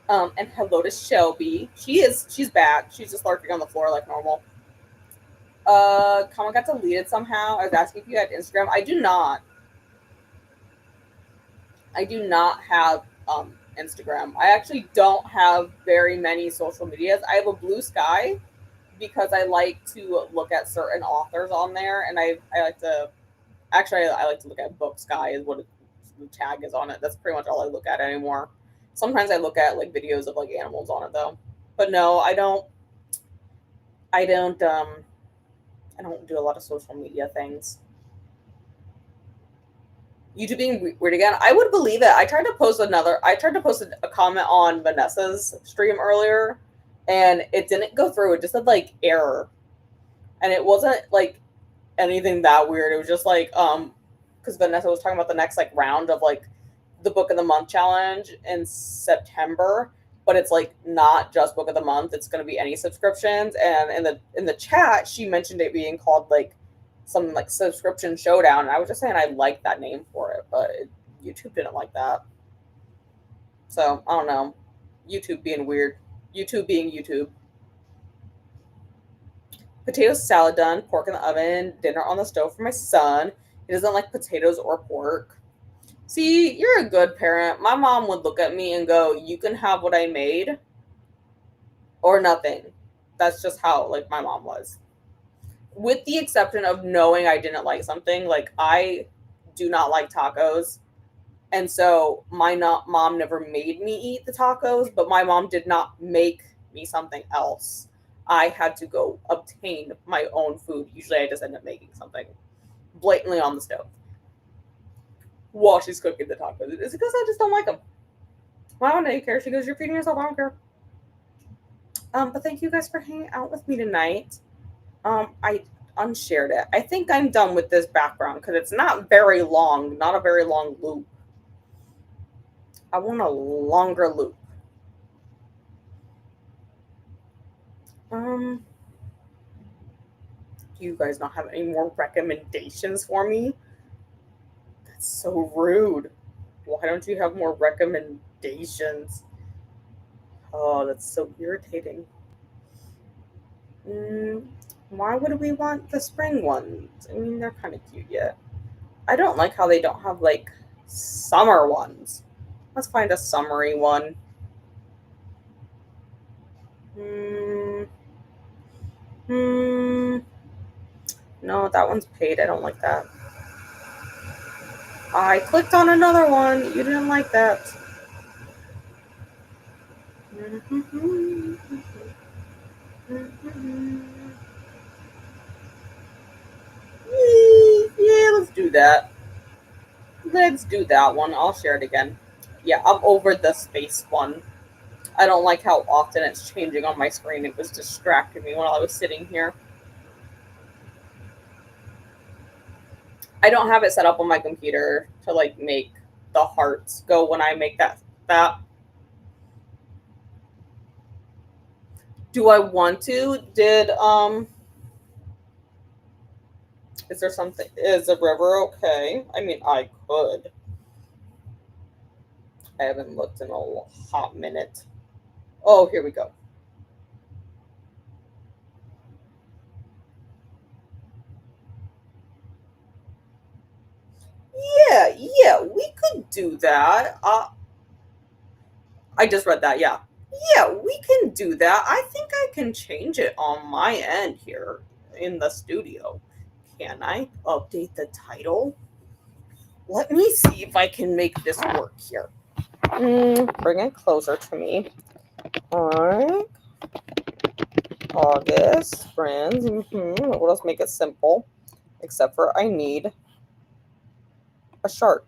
A: And hello to Shelby. She's back. She's just lurking on the floor like normal. Comment got deleted somehow. I was asking if you had Instagram. I do not. I do not have Instagram. I actually don't have very many social medias. I have a Blue Sky because I like to look at certain authors on there, and I like to actually I like to look at Book Sky is what the tag is on it. That's pretty much all I look at anymore. Sometimes I look at like videos of like animals on it though. But no, I don't. I don't. I don't do a lot of social media things. YouTube being weird again. I would believe it. I tried to post a comment on Vanessa's stream earlier, and it didn't go through. It just said like error, and it wasn't like anything that weird. It was just like because Vanessa was talking about the next like round of like the book of the month challenge in September, but it's like not just book of the month. It's going to be any subscriptions. And in the chat, she mentioned it being called like something like subscription showdown. And I was just saying I like that name for it, but YouTube didn't like that. So I don't know. YouTube being weird. YouTube being YouTube. Potato salad done, pork in the oven, dinner on the stove for my son. He doesn't like potatoes or pork. See, you're a good parent. My mom would look at me and go, "You can have what I made or nothing." That's just how like my mom was. With the exception of knowing I didn't like something, like I do not like tacos. And so mom never made me eat the tacos, but my mom did not make me something else. I had to go obtain my own food. Usually I just end up making something blatantly on the stove while she's cooking the tacos. It's because I just don't like them. Well, I don't know, you care. She goes, "You're feeding yourself, I don't care." But thank you guys for hanging out with me tonight. I unshared it. I think I'm done with this background because it's not very long, not a very long loop. I want a longer loop. Do you guys not have any more recommendations for me? That's so rude. Why don't you have more recommendations? Oh, that's so irritating. Why would we want the spring ones? I mean, they're kind of cute yet. I don't like how they don't have like summer ones. Let's find a summery one. Hmm. Hmm. No, that one's paid. I don't like that. I clicked on another one. You didn't like that. Yeah, let's do that. Let's do that one. I'll share it again. Yeah, I'm over the space one. I don't like how often it's changing on my screen. It was distracting me while I was sitting here. I don't have it set up on my computer to like make the hearts go when I make that. Do I want to? Is there something, is the river okay? I mean, I could. I haven't looked in a hot minute. Oh, here we go. Yeah, yeah, we could do that. I just read that, yeah. Yeah, we can do that. I think I can change it on my end here in the studio. Can I update the title? Let me see if I can make this work here. Bring it closer to me. Alright. August, friends. What else make it simple? Except for I need a shark.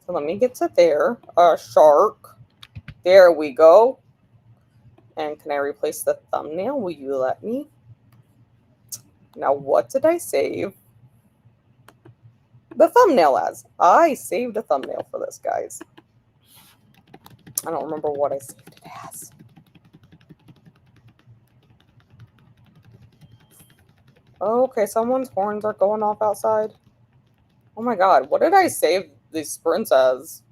A: So let me get to there. A shark. There we go. And can I replace the thumbnail? Will you let me? Now, what did I save the thumbnail as? I saved a thumbnail for this, guys. I don't remember what I saved it as. Okay, someone's horns are going off outside. Oh my god, what did I save these sprints as?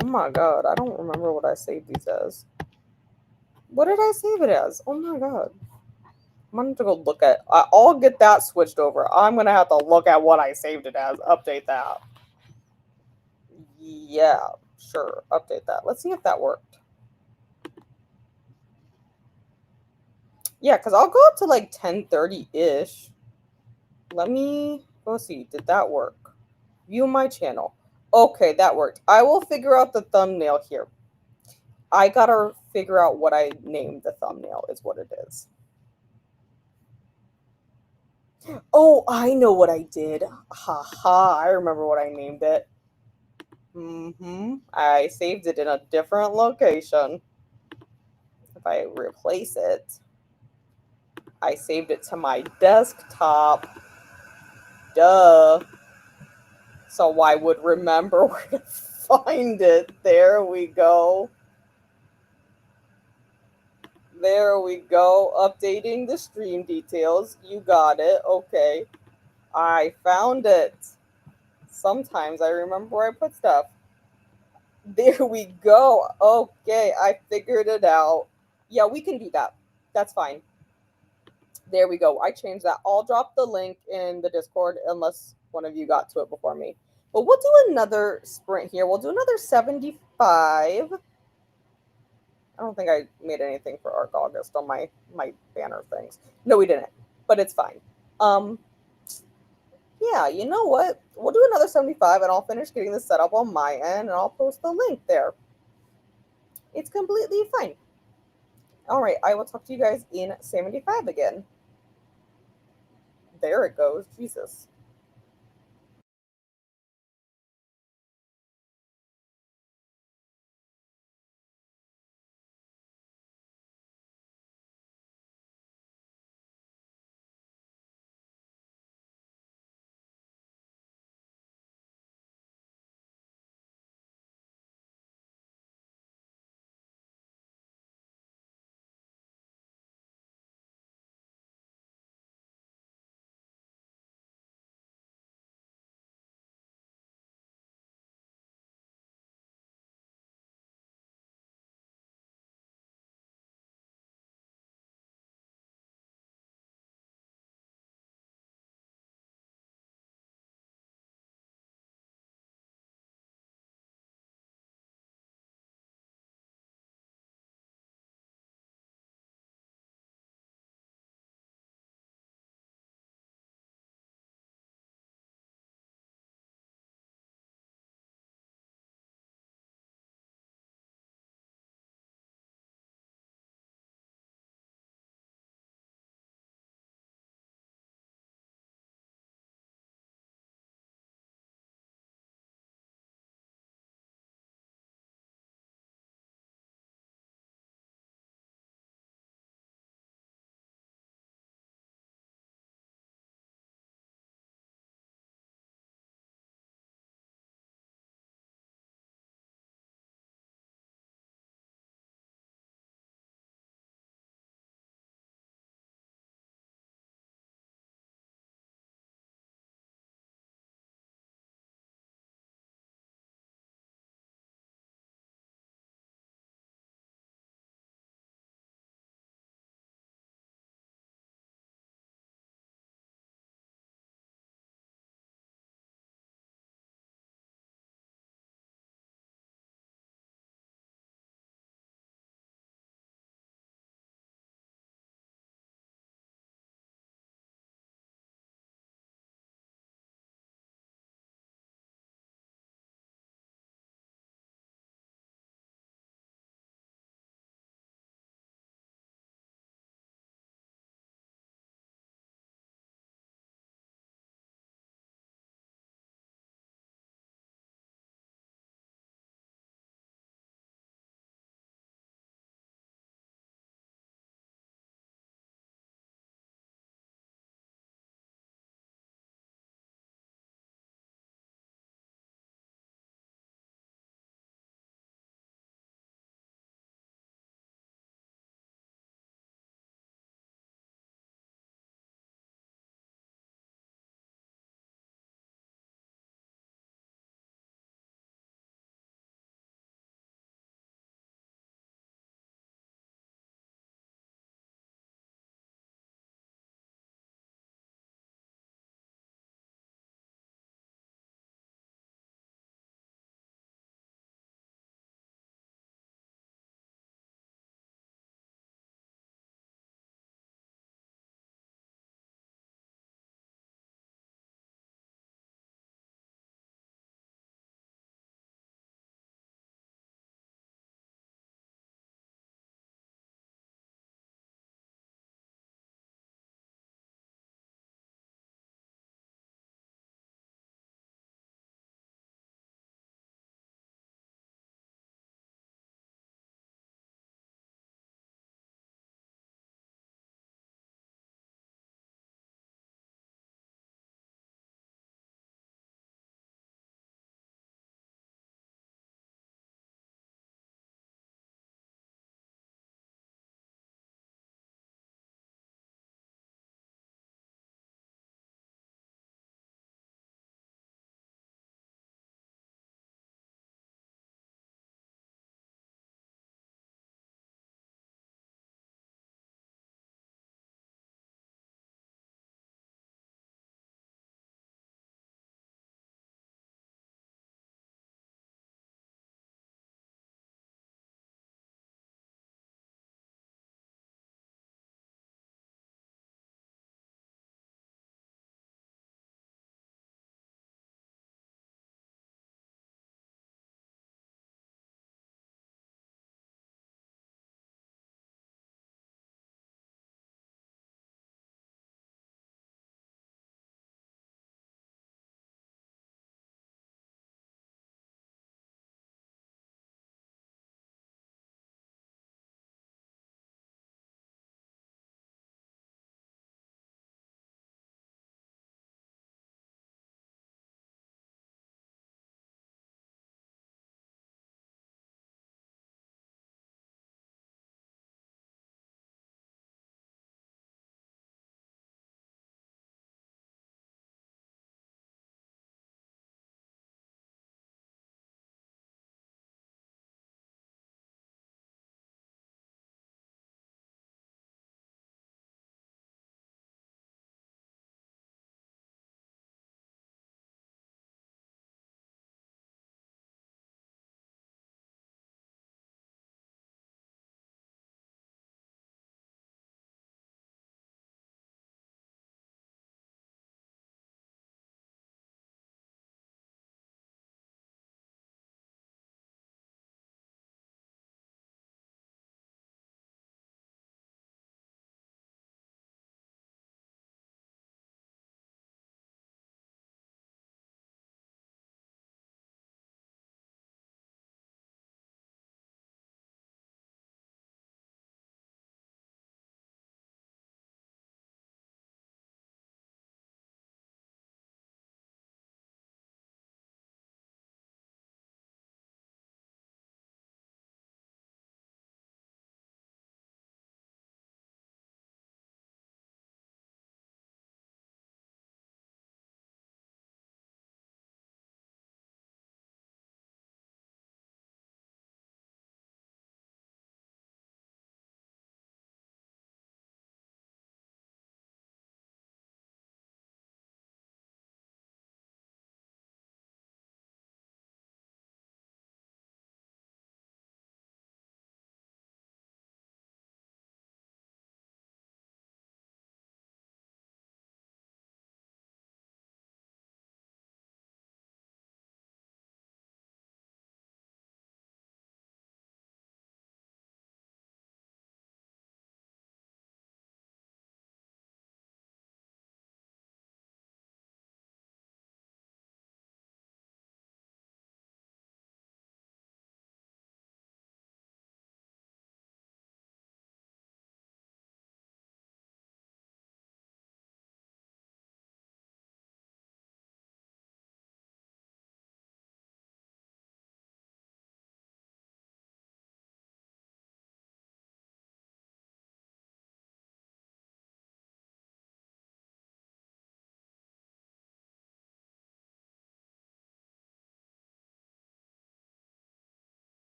A: Oh my god, I don't remember what I saved these as. What did I save it as? Oh my god. I'm gonna have to go look at. I'll get that switched over. I'm gonna have to look at what I saved it as. Update that. Yeah, sure. Update that. Let's see if that worked. Yeah, because I'll go up to like 10:30-ish. Let me go see. Did that work? View my channel. Okay, that worked. I will figure out the thumbnail here. I gotta figure out what I named the thumbnail is what it is. Oh, I know what I did. Haha, I remember what I named it. I saved it in a different location. If I replace it, I saved it to my desktop. Duh. So I would remember where to find it. There we go. There we go. Updating the stream details. You got it. Okay. I found it. Sometimes I remember where I put stuff. There we go. Okay, I figured it out. Yeah, we can do that. That's fine. There we go. I changed that. I'll drop the link in the Discord unless one of you got to it before me. But we'll do another sprint here. We'll do another 75. I don't think I made anything for Arc August on my banner things. No, we didn't. But it's fine. Yeah, you know what? We'll do another 75 and I'll finish getting this set up on my end and I'll post the link there. It's completely fine. All right, I will talk to you guys in 75 again. There it goes. Jesus.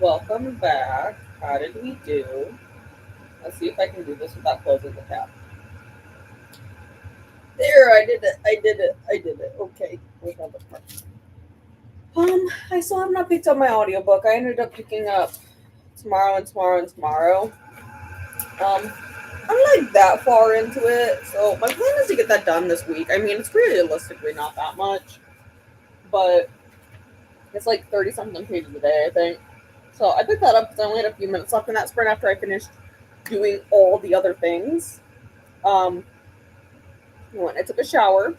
A: Welcome back. How did we do? Let's see if I can do this without closing the tab. There, I did it. Okay. Where's my bookmark? I still have not picked up my audiobook. I ended up picking up tomorrow. I'm like that far into it, so my plan is to get that done this week. I mean, it's realistically not that much, but it's like 30 something pages a day, I think. So I picked that up because I only had a few minutes left in that sprint after I finished doing all the other things. I took a shower.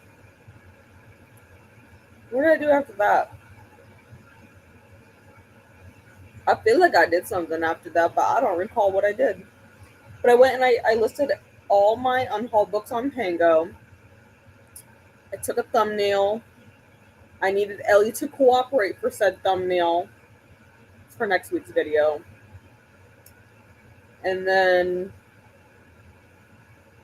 A: What did I do after that? I feel like I did something after that, but I don't recall what I did. But I went and I listed all my unhauled books on Pango. I took a thumbnail. I needed Ellie to cooperate for said thumbnail for next week's video. And then,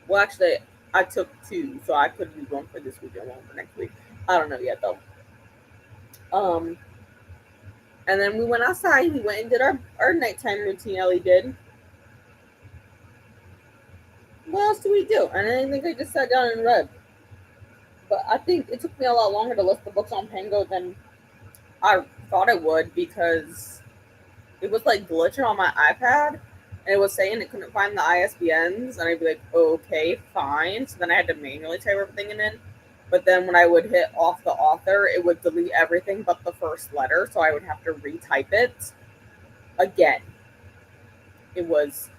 A: well, actually, I took two, so I could use one for this week and one for next week. I don't know yet, though. And then we went outside. We went and did our nighttime routine. Ellie did. What else do we do? And I think I just sat down and read. But I think it took me a lot longer to list the books on Pango than I thought it would, because it was like glitching on my iPad, and it was saying it couldn't find the ISBNs, and I'd be like, okay, fine. So then I had to manually type everything in. But then when I would hit off the author, it would delete everything but the first letter, so I would have to retype it again. It was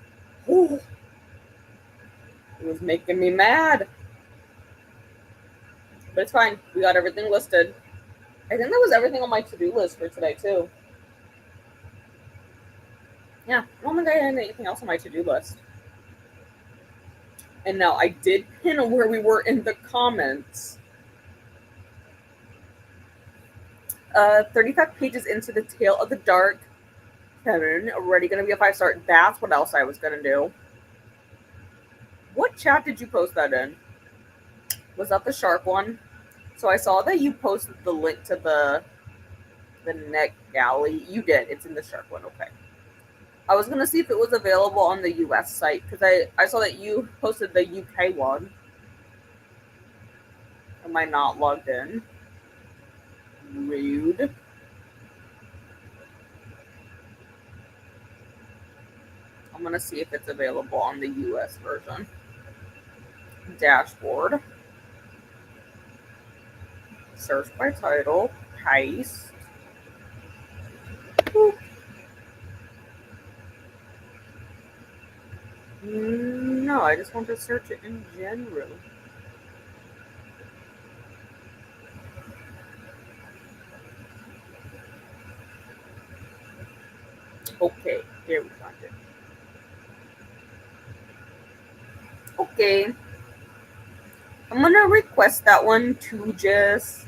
A: making me mad. But it's fine. We got everything listed. I think that was everything on my to-do list for today, too. Yeah, I don't think I had anything else on my to-do list. And now I did pin where we were in the comments. 35 pages into The Tale of the Dark. Kevin, already going to be a 5-star. That's what else I was going to do. What chat did you post that in? Was that the shark one? So I saw that you posted the link to the NetGalley. You did. It's in the shark one. Okay. I was going to see if it was available on the US site, because I saw that you posted the UK one. Am I not logged in? Rude. I'm going to see if it's available on the US version. Dashboard. Search by title. Paste. Boop. No, I just want to search it in general. Okay, here we found it. Okay. I'm gonna request that one to just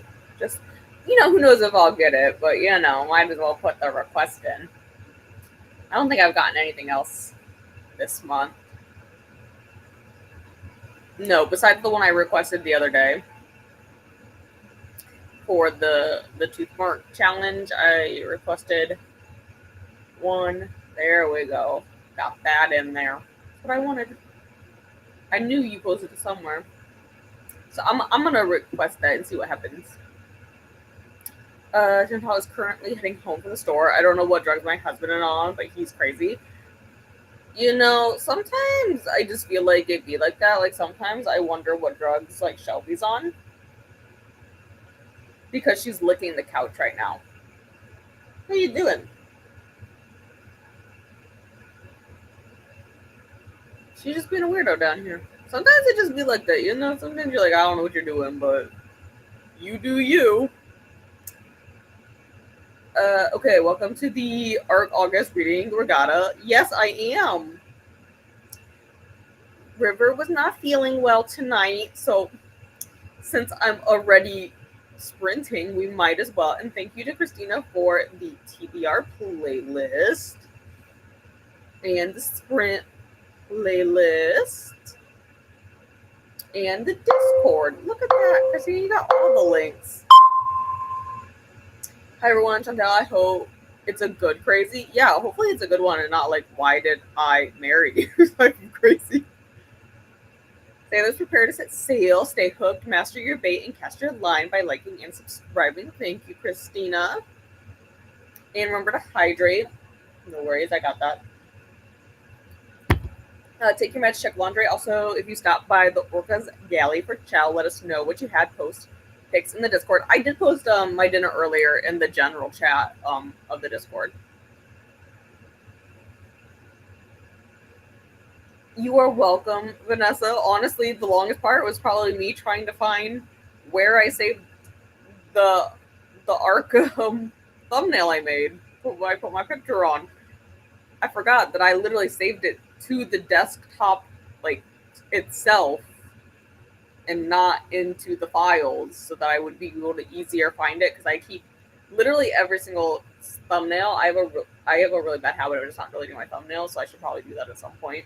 A: who knows if I'll get it, but might as well put the request in. I don't think I've gotten anything else this month. No, besides the one I requested the other day for the tooth mark challenge. I requested one. There we go. Got that in there. That's what I wanted. I knew you posted it somewhere. So I'm gonna request that and see what happens. Chantal is currently heading home from the store. I don't know what drugs my husband is on, but he's crazy. Sometimes I just feel like it'd be like that. Like, sometimes I wonder what drugs, like, Shelby's on. Because she's licking the couch right now. How you doing? She's just being a weirdo down here. Sometimes it just be like that, Sometimes you're like, I don't know what you're doing, but you do you. Okay, welcome to the ARC August Reading Regatta. Yes, I am. River was not feeling well tonight, so since I'm already sprinting, we might as well. And thank you to Christina for the TBR playlist and the sprint playlist and the Discord. Look at that, Christina, you got all the links. Hi everyone, Chantal. I hope It's a good crazy. Yeah, hopefully it's a good one and not like, why did I marry you? Like crazy. Sailors prepare to set sail, stay hooked, master your bait, and cast your line by liking and subscribing. Thank you, Christina. And remember to hydrate. No worries, I got that. Take your meds, check laundry. Also, if you stop by the Orca's Galley for chow, let us know what you had. Post pics in the Discord. I did post my dinner earlier in the general chat of the Discord. You are welcome, Vanessa. Honestly, the longest part was probably me trying to find where I saved the Arkham thumbnail I made. I put my picture on. I forgot that I literally saved it to the desktop, like itself, and not into the files, so that I would be able to easier find it. Because I keep literally every single thumbnail. I have a really bad habit of just not deleting my thumbnails, so I should probably do that at some point.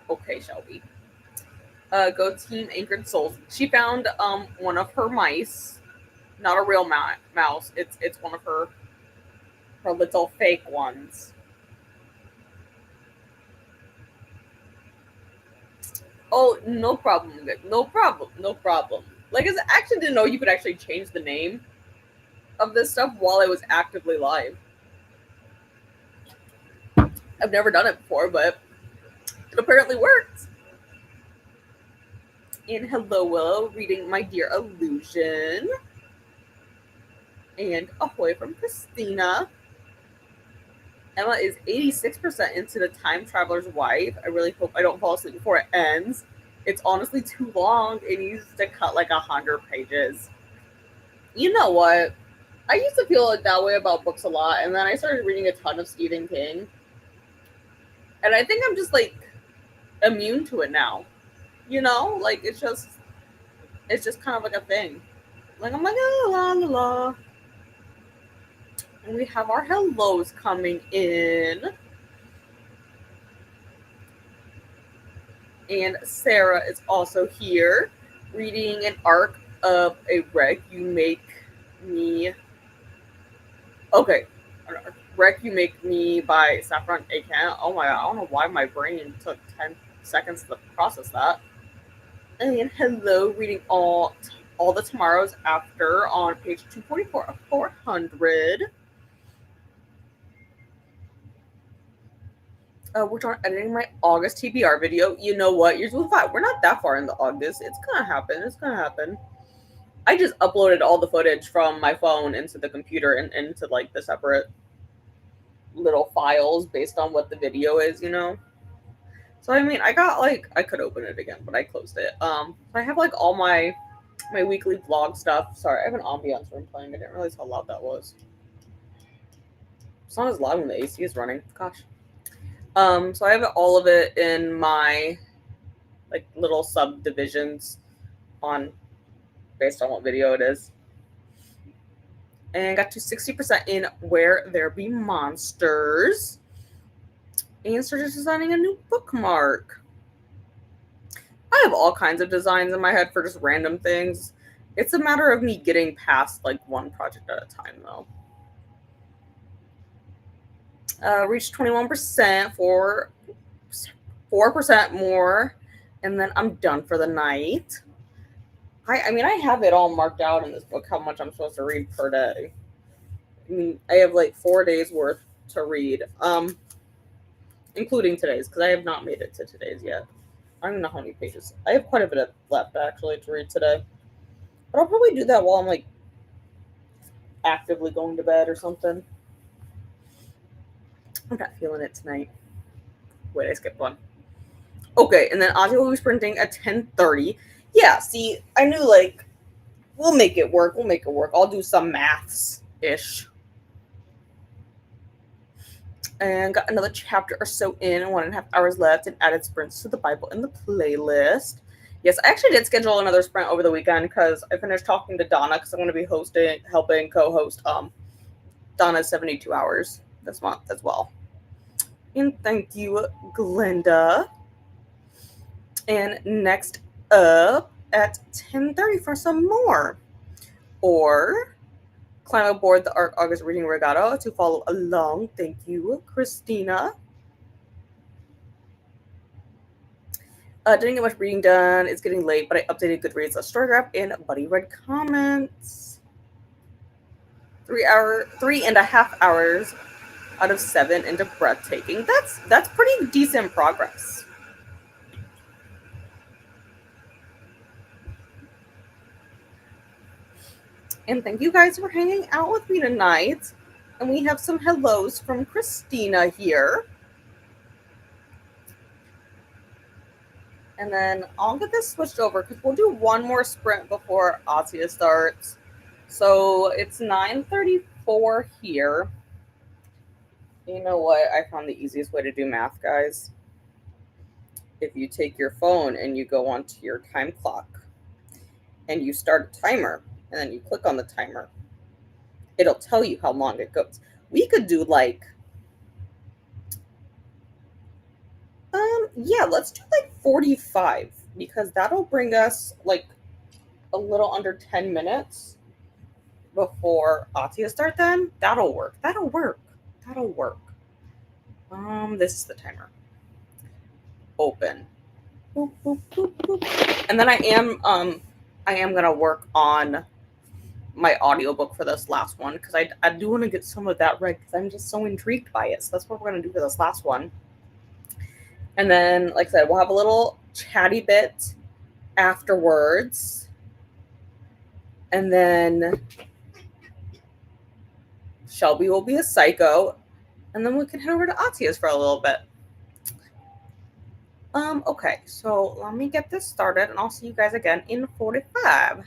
A: Okay, Shelby. Go Team Anchored Souls. She found one of her mice, not a real mouse. It's one of her little fake ones. Oh, no problem. No problem. No problem. Like, I actually didn't know you could actually change the name of this stuff while I was actively live. I've never done it before, but it apparently works. And hello, Willow, reading My Dear Illusion. And ahoy from Christina. Emma is 86% into The Time Traveler's Wife. I really hope I don't fall asleep before it ends. It's honestly too long. It needs to cut like 100 pages. You know what? I used to feel like that way about books a lot, and then I started reading a ton of Stephen King. And I think I'm just like immune to it now. You know? Like it's just kind of like a thing. Like I'm like, oh, la la la. And we have our hellos coming in. And Sarah is also here reading an arc of a Wreck You Make Me. Okay. Wreck You Make Me by Saffron Akan. Oh my god, I don't know why my brain took 10 seconds to process that. And hello, reading all the tomorrows after on page 244 of 400. Which are editing my August TBR video. You know what? Yours was fine. We're not that far into August. It's gonna happen. It's gonna happen. I just uploaded all the footage from my phone into the computer and into like the separate little files based on what the video is, you know. So I mean, I got like I could open it again, but I closed it. I have like all my weekly vlog stuff. Sorry, I have an ambiance room playing. I didn't realize how loud that was. It's not as loud when the AC is running. Gosh. So I have all of it in my like little subdivisions on based on what video it is. And got to 60% in Where There Be Monsters. And started designing a new bookmark. I have all kinds of designs in my head for just random things. It's a matter of me getting past like one project at a time though. Reached 21% for 4% more, and then I'm done for the night. I mean, I have it all marked out in this book how much I'm supposed to read per day. I mean, I have like 4 days worth to read, including today's, because I have not made it to today's yet. I don't know how many pages. I have quite a bit left actually to read today, but I'll probably do that while I'm like actively going to bed or something. I'm not feeling it tonight. Wait, I skipped one. Okay, and then Audrey will be sprinting at 10:30. Yeah, see, I knew like we'll make it work. We'll make it work. I'll do some maths-ish. And got another chapter or so in, 1.5 hours left, and added sprints to the Bible in the playlist. Yes, I actually did schedule another sprint over the weekend because I finished talking to Donna because I'm going to be helping co-host Donna's 72 hours this month as well. And thank you, Glenda. And next up at 10:30 for some more. or climb aboard the Arc August Reading Regatta to follow along. Thank you, Christina. Didn't get much reading done. It's getting late, but I updated Goodreads, a Storygraph, and Buddy read comments. 3.5 hours out of 7 into Breathtaking. That's pretty decent progress. And thank you guys for hanging out with me tonight. And we have some hellos from Christina here. And then I'll get this switched over because we'll do one more sprint before Atia starts. So it's 9:34 here. You know what? I found the easiest way to do math, guys. If you take your phone and you go onto your time clock and you start a timer and then you click on the timer, it'll tell you how long it goes. We could do like, yeah, let's do like 45 because that'll bring us like a little under 10 minutes before Atia start then. That'll work. This is the timer. Open. Boop, boop, boop, boop. And then I am gonna work on my audiobook for this last one because I do want to get some of that read because I'm just so intrigued by it. So that's what we're gonna do for this last one. And then, like I said, we'll have a little chatty bit afterwards. And then Shelby will be a psycho. And then we can head over to Atia's for a little bit. Okay, so let me get this started and I'll see you guys again in 45.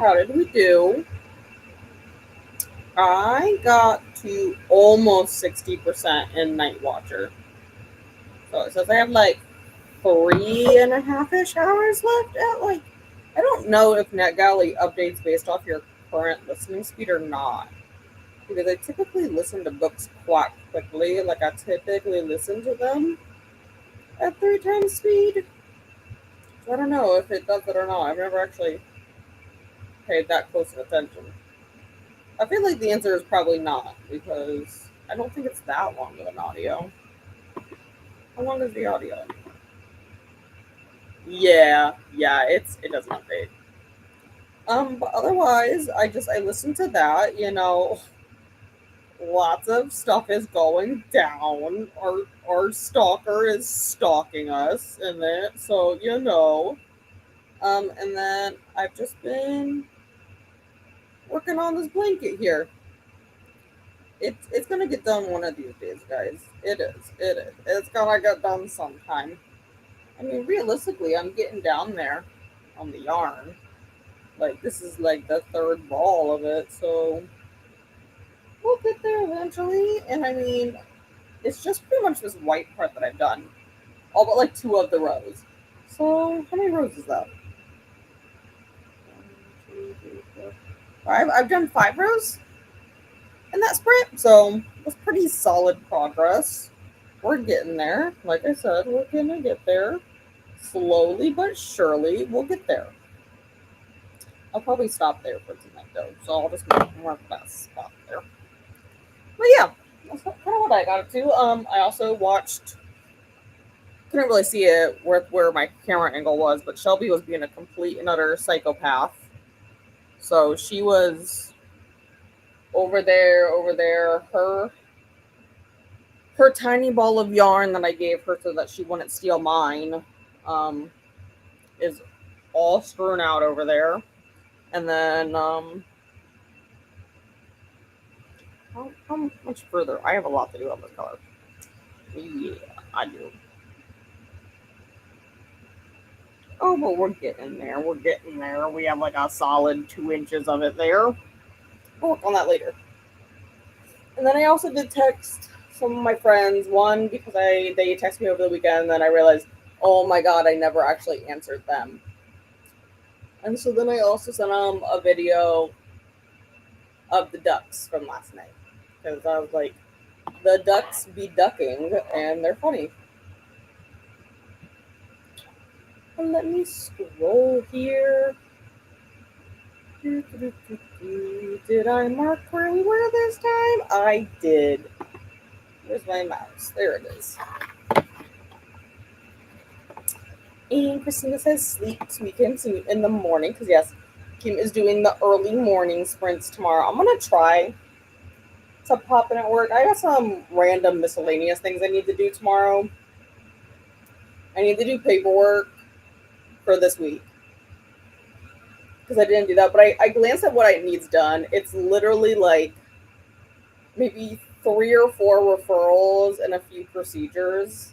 A: How did we do? I got to almost 60% in Night Watcher. So it says I have like 3.5-ish hours left at like, I don't know if NetGalley updates based off your current listening speed or not. Because I typically listen to books quite quickly. Like I typically listen to them at 3 times speed. So I don't know if it does it or not. I've never actually paid that close of attention. I feel like the answer is probably not because I don't think it's that long of an audio. How long is the audio? Yeah, it doesn't update. But otherwise, I listen to that. Lots of stuff is going down. Our stalker is stalking us in it, so and then I've just been working on this blanket here. It's gonna get done one of these days, guys. It is. It is. It's gonna get done sometime. I mean, realistically, I'm getting down there on the yarn. Like this is like the third ball of it, so we'll get there eventually. And I mean, it's just pretty much this white part that I've done, all but like 2 of the rows. So how many rows is that? 1, 2, 3, 4, 5. I've done 5 rows in that sprint, so it's pretty solid progress. We're getting there. Like I said, we're gonna get there slowly but surely. We'll get there. I'll probably stop there for tonight though, so I'll just mark that spot there. But yeah, that's kind of what I got up to. I also watched. Couldn't really see it where my camera angle was, but Shelby was being a complete and utter psychopath. So she was over there. Her tiny ball of yarn that I gave her so that she wouldn't steal mine, is all strewn out over there. And then how much further? I have a lot to do on this color. Yeah, I do. Oh, but we're getting there. We're getting there. We have like a solid 2 inches of it there. We'll work on that later. And then I also did text some of my friends. One because they texted me over the weekend, and then I realized, oh my god, I never actually answered them. And so then I also sent them a video of the ducks from last night because I was like, the ducks be ducking, and they're funny. And let me scroll here. Did I mark where we were this time? I did. Where's my mouse? There it is. And Christina says sleep weekends in the morning because yes, Kim is doing the early morning sprints tomorrow. I'm gonna try to pop in at work. I got some random miscellaneous things I need to do tomorrow. I need to do paperwork for this week because I didn't do that. But I glanced at what it needs done. It's literally like maybe 3 or 4 referrals and a few procedures,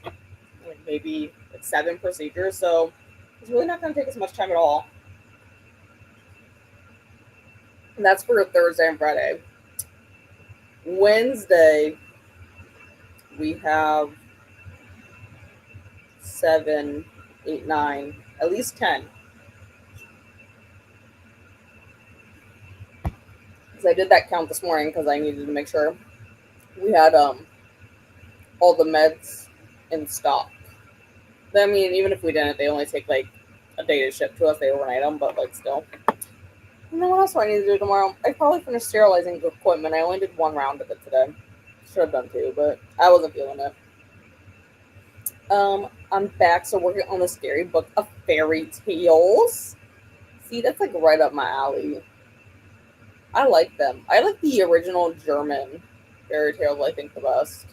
A: like maybe like 7 procedures. So it's really not going to take as much time at all. And that's for Thursday and Friday. Wednesday, we have 7, 8, 9, at least 10. Because I did that count this morning because I needed to make sure we had all the meds in stock. I mean, even if we didn't, they only take like a day to ship to us. They overnight them, but like still. And then what else do I need to do tomorrow? I probably finished sterilizing the equipment. I only did 1 round of it today. Should have done 2, but I wasn't feeling it. I'm back, so working on the scary book of fairy tales. See, that's like right up my alley. I like them. I like the original German fairy tales, I think, the best.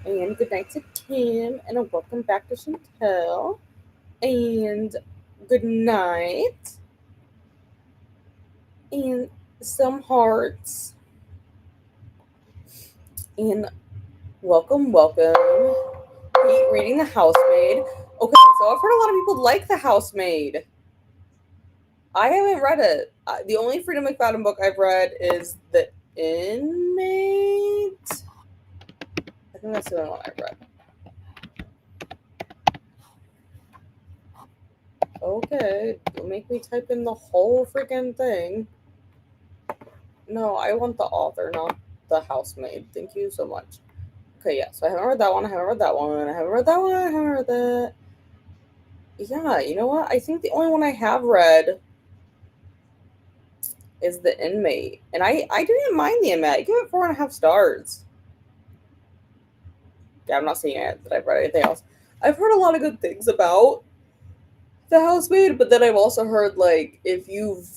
A: And good night to Kim, and a welcome back to Chantel. And good night. And some hearts. And welcome. Reading The Housemaid. Okay, so I've heard a lot of people like The Housemaid. I haven't read it. The only Freedom McFadden book I've read is The Inmate. I think that's the only one I've read. Okay, make me type in the whole freaking thing. No, I want the author, not the housemaid. Thank you so much. Okay, yeah, so I haven't read that one, I haven't read that one, I haven't read that one, I haven't read that. Yeah, you know what? I think the only one I have read is The Inmate. And I didn't mind The Inmate. I give it 4.5 stars. Yeah, I'm not saying that I've read anything else. I've heard a lot of good things about The Housemaid, but then I've also heard, like, if you've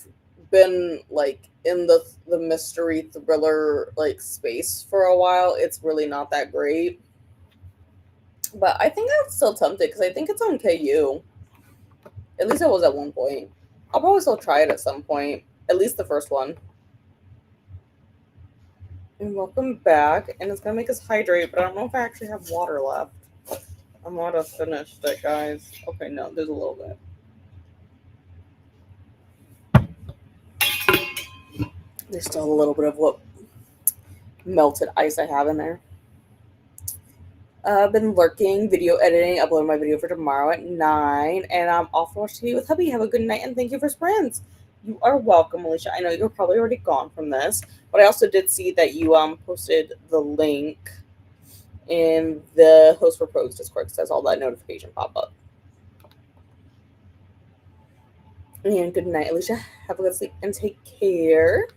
A: been, like, in the mystery thriller, like, space for a while, it's really not that great. But I think I'm still tempted because I think it's on KU. At least it was at one point. I'll probably still try it at some point. At least the first one. And welcome back. And it's gonna make us hydrate, but I don't know if I actually have water left. I might have finished it, guys. Okay, no, there's a little bit. There's still a little bit of what melted ice I have in there. I've been lurking, video editing, uploading my video for tomorrow at 9, and I'm off to watch TV with hubby. Have a good night, and thank you for sprints. You are welcome, Alicia. I know you're probably already gone from this, but I also did see that you posted the link in the Host for Pros Discord. It says all that notification pop up. And good night, Alicia. Have a good sleep and take care.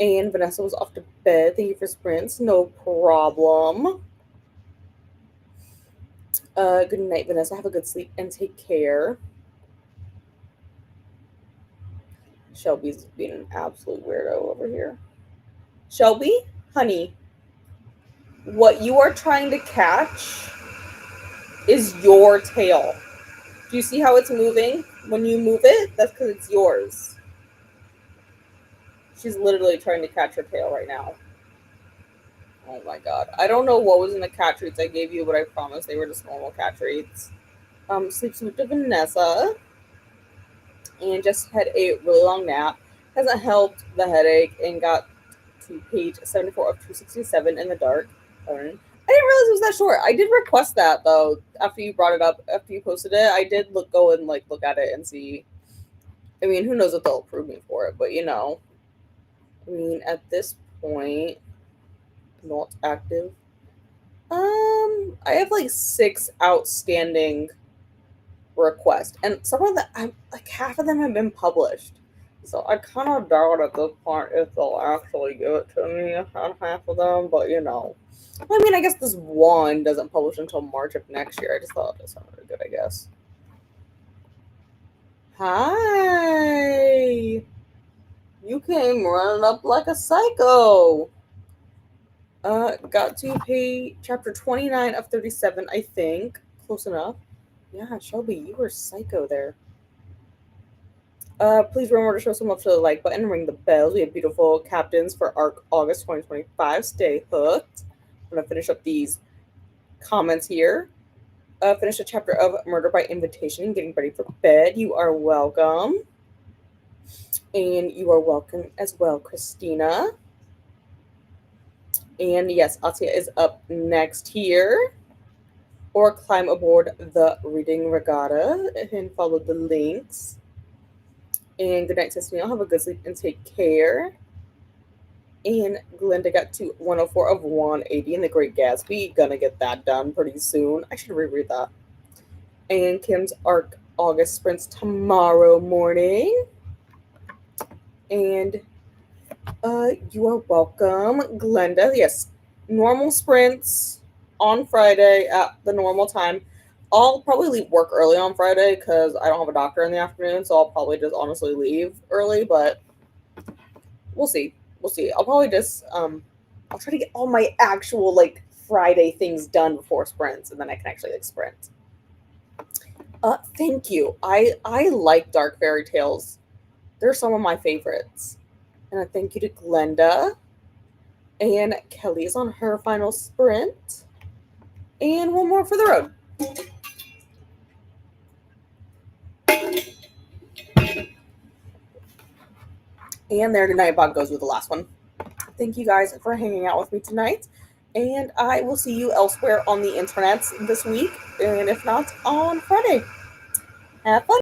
A: And Vanessa was off to bed. Thank you for sprints. No problem. Good night, Vanessa. Have a good sleep and take care. Shelby's being an absolute weirdo over here. Shelby, honey, what you are trying to catch is your tail. Do you see how it's moving? When you move it, that's because it's yours. She's literally trying to catch her tail right now. Oh my god. I don't know what was in the cat treats I gave you, but I promise they were just normal cat treats. Sleep sweet to Vanessa. And just had a really long nap. Hasn't helped the headache and got to page 74 of 267 in the dark. I didn't realize it was that short. I did request that though after you brought it up, after you posted it. I did go and look at it and see. I mean, who knows if they'll approve me for it, but I mean, at this point, not active. I have 6 outstanding requests, and some of them, half of them have been published. So I kind of doubt at this point if they'll actually give it to me on half of them, but I mean, I guess this one doesn't publish until March of next year. I just thought that sounded good, I guess. Hi! You came running up like a psycho! Got to pay chapter 29 of 37, I think. Close enough. Yeah, Shelby, you were psycho there. Please remember to show some love to the like button and ring the bells. We have beautiful captains for ARC August 2025. Stay hooked. I'm going to finish up these comments here. Finish a chapter of Murder by Invitation, getting ready for bed. You are welcome. And you are welcome as well, Christina. And yes, Atia is up next here. Or climb aboard the reading regatta and follow the links. And good night, Tiffany. I'll have a good sleep and take care. And Glenda got to 104 of 180 in The Great Gatsby. Gonna get that done pretty soon. I should reread that. And Kim's ARC August sprints tomorrow morning. And you are welcome, Glenda. Yes, normal sprints on Friday at the normal time. I'll probably leave work early on Friday because I don't have a doctor in the afternoon, so I'll probably just honestly leave early, but we'll see. We'll see. I'll probably just I'll try to get all my actual Friday things done before sprints, and then I can actually sprint. Thank you. I like dark fairy tales. They're some of my favorites. And a thank you to Glenda. And Kelly's on her final sprint. And one more for the road. And there, Nightbot goes with the last one. Thank you guys for hanging out with me tonight. And I will see you elsewhere on the internet this week. And if not, on Friday. Have fun.